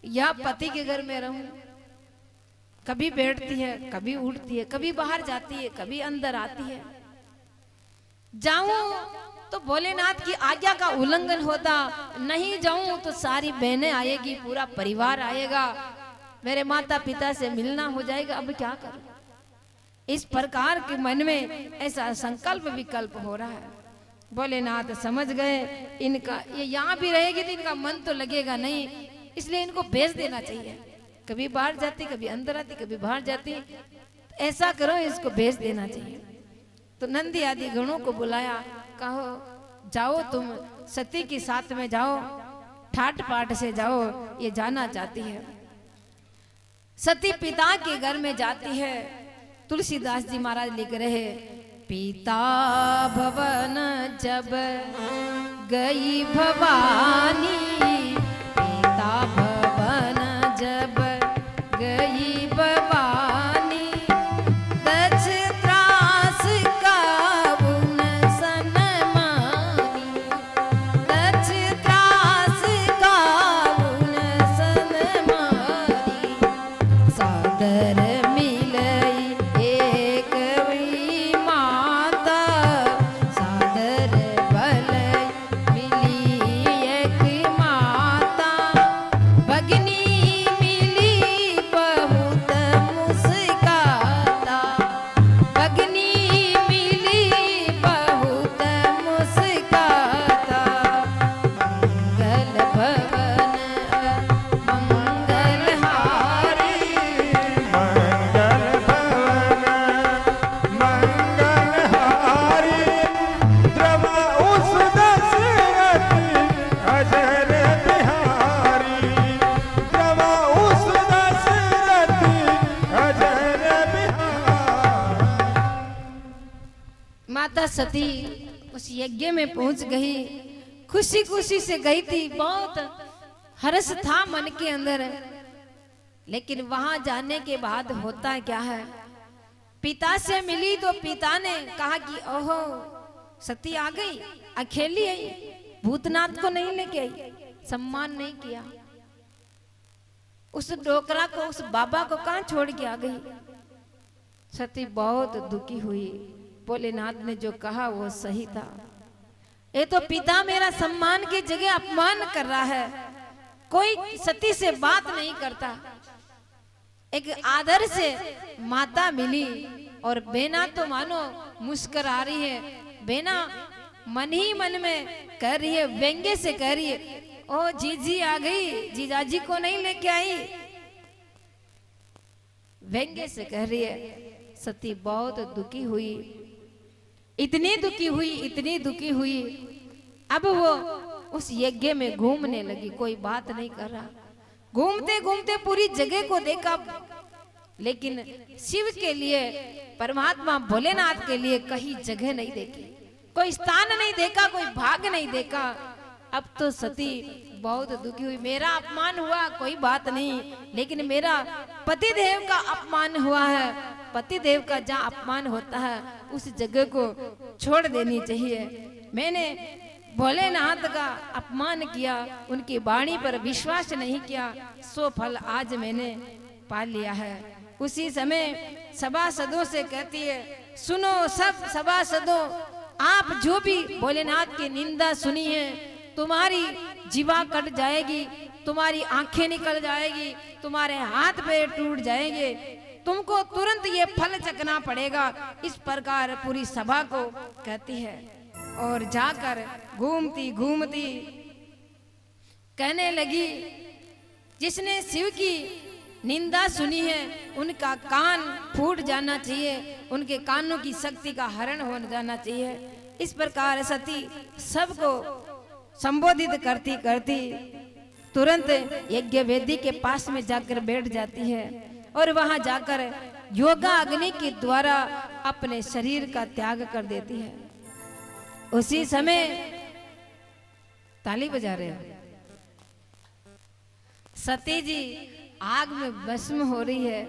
या पति के घर में रहूं? कभी बैठती है, कभी उठती है, कभी बाहर जाती है, कभी अंदर आती है। जाऊं तो भोलेनाथ की आज्ञा का उल्लंघन होता, नहीं जाऊं तो सारी बहनें आएगी, पूरा परिवार आएगा, मेरे माता पिता से मिलना हो जाएगा। अब क्या करूं? इस प्रकार के मन में ऐसा संकल्प विकल्प हो रहा है। भोलेनाथ समझ गए, इनका ये यहाँ भी रहेगी तो इनका मन तो लगेगा नहीं, इसलिए इनको भेज देना चाहिए। कभी बाहर जाती, कभी अंदर आती, कभी बाहर जाती, ऐसा करो इसको भेज देना चाहिए। तो नंदी आदि गणों को बुलाया, कहो जाओ तुम सती के साथ में जाओ, ठाट पाट से जाओ, ये जाना चाहती है। सती पिता के घर में जाती है। तुलसीदास जी महाराज लिख रहे, पिता भवन जब गई भवानी, पिता भवन जब गई भवानी, दक्ष त्रास का उन सनमानी, दक्ष त्रास का उन सनमानी, सादर माता सती उस यज्ञ में पहुंच गई, खुशी खुशी से गई थी, बहुत हर्ष था मन के अंदर। लेकिन वहां जाने के बाद होता क्या है, पिता से मिली तो पिता ने कहा कि ओहो सती आ गई, अकेली आई, भूतनाथ को नहीं लेके आई, सम्मान नहीं किया। उस डोकरा को, उस बाबा को कहां छोड़ के आ गई। सती बहुत दुखी हुई। भोलेनाथ ने जो कहा वो सही था। ये तो पिता मेरा सम्मान की जगह अपमान कर रहा है, कोई सती से बात नहीं करता। एक आदर से माता मिली और बेना तो मानो मुस्कुरा रही है, बेना मन ही मन में कह रही है, व्यंग्य से कह रही है, ओ जीजी आ गई, जीजाजी को नहीं लेके आई, व्यंग्य से कह रही है। सती बहुत दुखी हुई, इतनी दुखी हुई, इतनी दुखी हुई। अब वो उस यज्ञ में घूमने लगी, कोई बात नहीं कर रहा। घूमते घूमते पूरी जगह को देखा, लेकिन शिव के लिए, परमात्मा भोलेनाथ के लिए कहीं जगह नहीं देखी, कोई स्थान नहीं देखा, कोई भाग नहीं देखा। अब तो सती बहुत दुखी हुई, मेरा अपमान हुआ कोई बात नहीं, लेकिन मेरा पति देव का अपमान हुआ है। पति देव का जहाँ अपमान होता है उस जगह को छोड़ देनी चाहिए। मैंने भोलेनाथ का अपमान किया, उनकी वाणी पर विश्वास नहीं किया, सो फल आज मैंने पा लिया है। उसी समय सभासदों से कहती है, सुनो सब सभासदों, आप जो भी भोलेनाथ की निंदा सुनी है, तुम्हारी जीवा कट जाएगी, तुम्हारी आंखें निकल जाएगी, तुम्हारे हाथ पैर टूट जाएंगे, तुमको तुरंत ये फल चखना पड़ेगा। इस प्रकार पूरी सभा को कहती है और जाकर घूमती घूमती कहने लगी, जिसने शिव की निंदा सुनी है उनका कान फूट जाना चाहिए, उनके कानों की शक्ति का हरण हो जाना चाहिए। इस प्रकार सती सबको संबोधित करती करती तुरंत यज्ञ वेदी के पास में जाकर बैठ जाती है और वहां जाकर योगा अग्नि के द्वारा अपने शरीर का त्याग कर देती है। उसी समय ताली बजा रहे हो, सती जी आग में भस्म हो रही है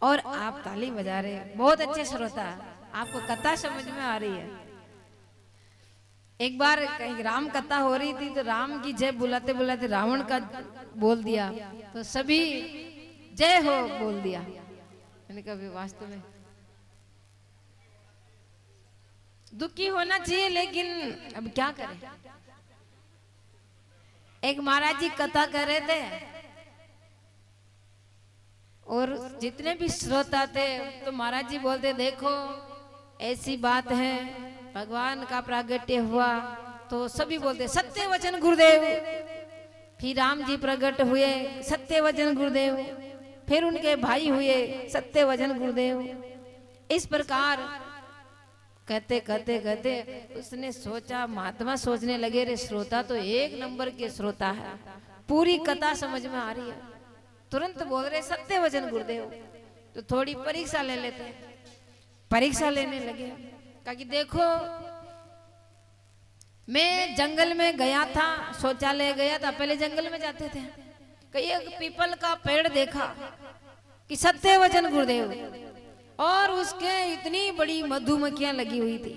और आप ताली बजा रहे हैं। बहुत अच्छे श्रोता, आपको कथा समझ में आ रही है। एक बार कहीं राम कथा हो रही थी तो राम की जय बुलाते बुलाते रावण का बोल दिया, तो सभी जय हो बोल दिया। मैंने कहा वास्तव में दुखी होना चाहिए, लेकिन अब क्या करें। एक महाराज जी कथा कर रहे थे और जितने भी श्रोता थे तो महाराज जी बोलते, देखो ऐसी बात है, भगवान का प्रागट्य हुआ तो सभी बोलते सत्य वचन गुरुदेव। फिर राम जी प्रकट हुए, सत्य वचन गुरुदेव। फिर उनके भाई हुए, सत्य वचन गुरुदेव। इस प्रकार कहते कहते कहते उसने सोचा, महात्मा सोचने लगे, रे श्रोता तो एक नंबर के श्रोता है, पूरी कथा समझ में आ रही है, तुरंत बोल रहे सत्य वचन गुरुदेव। तो थोड़ी परीक्षा ले लेते। परीक्षा लेने लगे, कहा कि देखो मैं जंगल में गया था, शौचालय गया था, पहले जंगल में जाते थे, कहीं एक पीपल का पेड़ देखा कि सत्य वचन गुरुदेव, और उसके इतनी बड़ी मधुमक्खियां लगी हुई थी,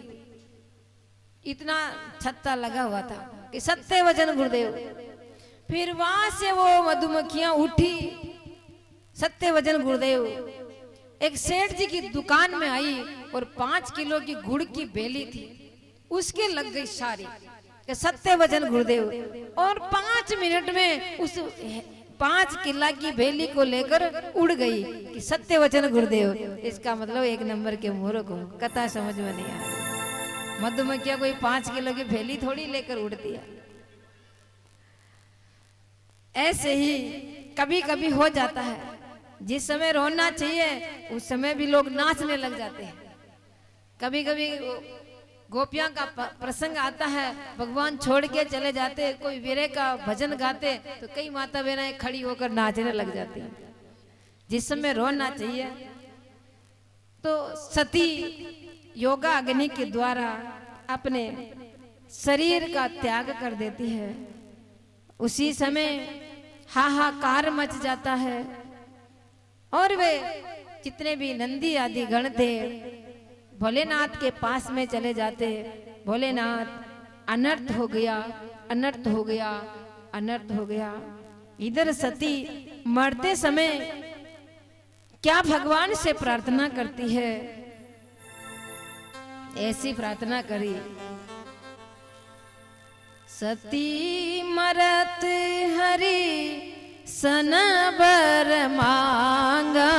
इतना छत्ता लगा हुआ था कि सत्य वचन गुरुदेव। फिर वहां से वो मधुमक्खियां उठी, सत्य वचन गुरुदेव। एक सेठ जी की दुकान में आई और 5 किलो की गुड़ की बेली थी, उसके लग गई सारी कि सत्य वचन गुरुदेव। और 5 मिनट में उस 5 किला की बेली को लेकर उड़ गई कि सत्य वचन गुरुदेव। इसका मतलब एक नंबर के मूर्ख हो, कथा समझ में नहीं आया। मधुमक्खियां कोई 5 किलो की बेली थोड़ी लेकर उड़ती है। ऐसे ही कभी कभी हो जाता है, जिस समय रोना चाहिए उस समय भी लोग नाचने लग जाते हैं। कभी कभी गोपियां का प्रसंग आता है, भगवान छोड़ के चले जाते, कोई वीरे का भजन गाते तो कई माता बहनें खड़ी होकर नाचने लग जाती हैं। जिस समय रोना चाहिए तो सती योगा अग्नि के द्वारा अपने शरीर का त्याग कर देती है। उसी समय हाहाकार मच जाता है और वे जितने भी नंदी आदि गण थे भोलेनाथ के पास में चले जाते। भोलेनाथ अनर्थ हो गया, अनर्थ हो गया, अनर्थ हो गया। इधर सती मरते समय क्या भगवान से प्रार्थना करती है, ऐसी प्रार्थना करी, सती मरत हरि सनबर मांगा,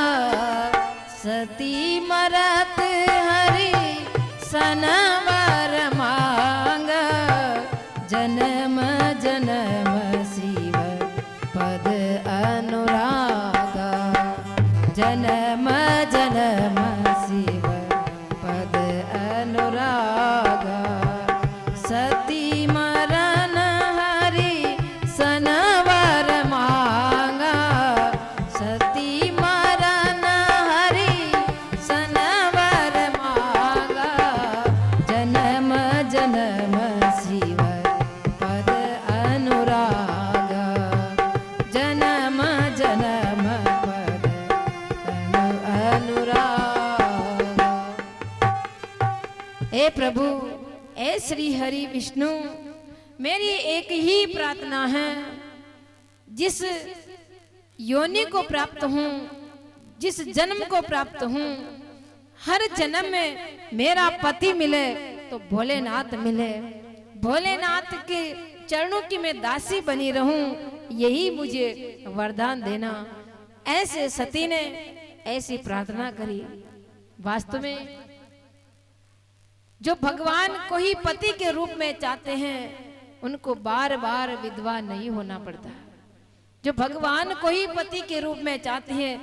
सती मरत हरि सनबर मांगा, जन्म जन्म शिव पद अनुरागा, जन्म जन्म शिव पद अनुरागा, सती मरण हरि सनवर मांगा, सती मरण हे प्रभु, हे श्री हरि विष्णु, मेरी एक ही प्रार्थना है, जिस योनि को प्राप्त हूँ, जिस जन्म को प्राप्त हूँ, हर जन्म में मेरा पति मिले तो भोलेनाथ मिले, भोलेनाथ के चरणों की मैं दासी बनी रहूं, यही मुझे वरदान देना। ऐसे सती ने ऐसी प्रार्थना करी। वास्तव में जो भगवान को ही पति के रूप में चाहते हैं, उनको बार बार विधवा नहीं होना पड़ता। जो भगवान को ही पति के रूप में चाहते हैं,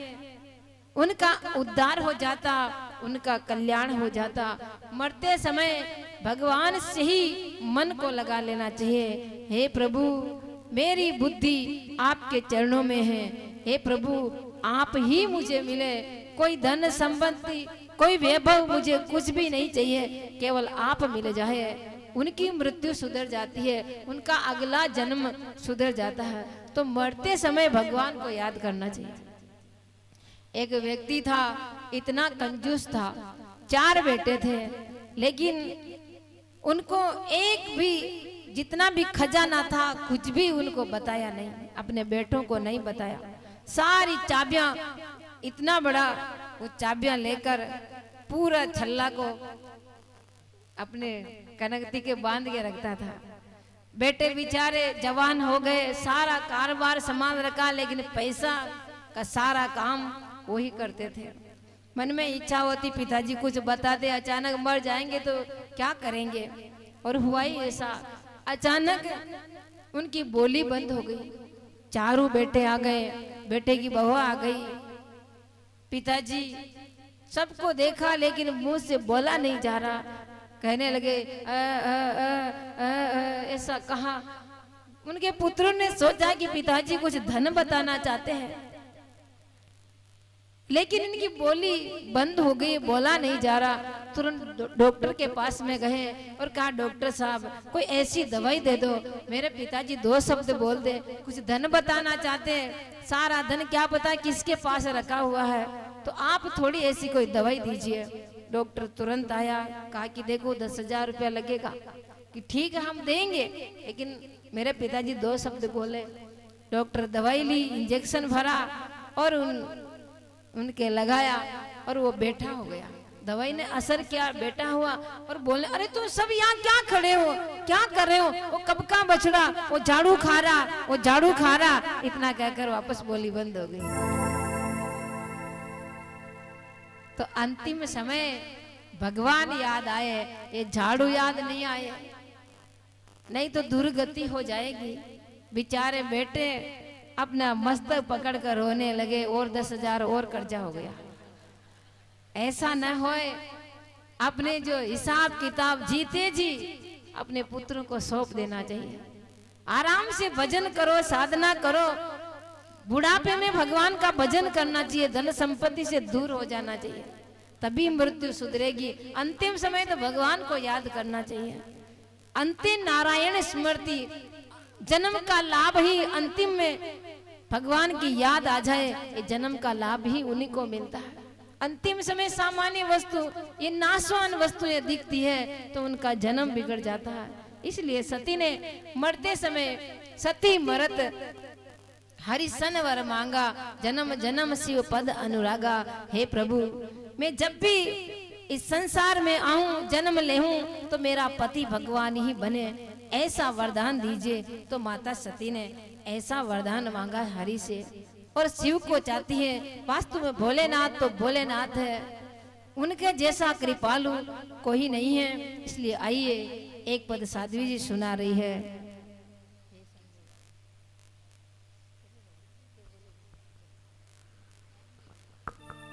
उनका उद्धार हो जाता, उनका कल्याण हो जाता। मरते समय भगवान से ही मन को लगा लेना चाहिए। हे प्रभु, मेरी बुद्धि आपके चरणों में है। हे प्रभु, आप ही मुझे मिले, कोई धन संपत्ति, कोई वैभव मुझे कुछ भी नहीं चाहिए, केवल आप मिल जाए। उनकी मृत्यु सुधर जाती है, उनका अगला जन्म सुधर जाता है। तो मरते समय भगवान को याद करना चाहिए। एक व्यक्ति था, इतना कंजूस था, 4 बेटे थे, लेकिन उनको एक भी, जितना भी खजाना था, कुछ भी उनको बताया नहीं, अपने बेटों को नहीं बताया। सारी चाबियां, इतना बड़ा वो चाबियां लेकर पूरा छल्ला को अपने कनकती के बांध के रखता था। बेटे बेचारे जवान हो गए, सारा कारोबार संभाल रखा, लेकिन पैसा का सारा काम वही करते थे। मन में इच्छा होती पिताजी कुछ बताते, अचानक मर जाएंगे तो क्या करेंगे। और हुआ ही ऐसा, अचानक उनकी बोली बंद हो गई। चारों बेटे आ गए, बेटे की बहू आ गई। पिताजी सबको देखा, लेकिन मुंह से बोला नहीं जा रहा। कहने लगे ऐसा कहा। उनके पुत्रों ने सोचा कि पिताजी कुछ धन बताना चाहते हैं, लेकिन इनकी बोली बंद हो गई, बोला नहीं जा रहा। तुरंत डॉक्टर के पास में गए और कहा, डॉक्टर साहब कोई ऐसी दवाई दे दो, मेरे पिताजी 2 शब्द बोल दे, कुछ धन बताना चाहते हैं, सारा धन क्या पता किसके पास रखा हुआ है, तो आप थोड़ी ऐसी कोई दवाई दीजिए। डॉक्टर तुरंत आया, कहा कि देखो 10,000 रुपया लगेगा। कि ठीक है हम देंगे, लेकिन मेरे पिताजी 2 शब्द बोले। डॉक्टर दवाई ली, इंजेक्शन भरा और उनके लगाया और वो बैठा हो गया। दवाई ने असर किया, बैठा हुआ और बोले, अरे तुम सब यहाँ क्या खड़े हो, क्या कर रहे हो? वो कब का बछड़ा, वो झाड़ू खा रहा, वो झाड़ू खा रहा। इतना कहकर वापस बोली बंद हो गई। तो अंतिम समय भगवान याद आए, ये झाड़ू याद नहीं आए, नहीं तो दुर्गति हो जाएगी। बेचारे बेटे अपना मस्तक पकड़ कर रोने लगे, और 10,000 और कर्जा हो गया। ऐसा न होए, अपने जो हिसाब किताब जीते जी अपने पुत्रों को सौंप देना चाहिए। आराम से भजन करो, साधना करो। बुढ़ापे में भगवान का भजन करना चाहिए, धन संपत्ति से दूर हो जाना चाहिए, तभी मृत्यु सुधरेगी। अंतिम समय तो भगवान को याद करना चाहिए। अंतिम नारायण स्मृति, जन्म का लाभ ही अंतिम में भगवान की याद आ जाए, ये जन्म का लाभ ही उन्हीं को मिलता है। अंतिम समय सामान्य वस्तु, ये नाशवान वस्तुएं दिखती है तो उनका जन्म बिगड़ जाता है। इसलिए सती ने मरते समय सती मरत हरिसन वर मांगा, जन्म जन्म शिव पद अनुरागा। हे प्रभु, मैं जब भी इस संसार में आऊं, जन्म ले हूं, तो मेरा पति भगवान ही बने, ऐसा वरदान दीजिए। तो माता सती ने ऐसा वरदान मांगा हरि से, और शिव को चाहती है। वास्तव में भोलेनाथ तो भोलेनाथ है, उनके जैसा कृपालु कोई नहीं है। इसलिए आइए, एक पद साध्वी जी सुना रही है।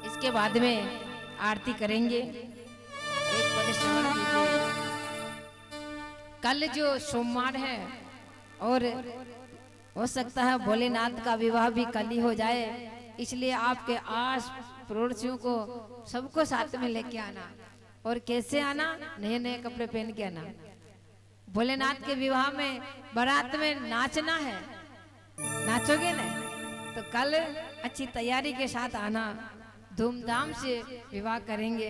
इसके बाद में आरती करेंगे। एक पद श्रवण कीजिए। कल जो सोमवार है, और हो सकता है भोलेनाथ का विवाह भी कल ही हो जाए, इसलिए आपके आस पड़ोसियों को सबको साथ में लेके आना। और कैसे आना? नए नए कपड़े पहन के आना। भोलेनाथ के विवाह में बारात में नाचना है, नाचोगे ना? तो कल अच्छी तैयारी के साथ आना, धूमधाम से विवाह करेंगे।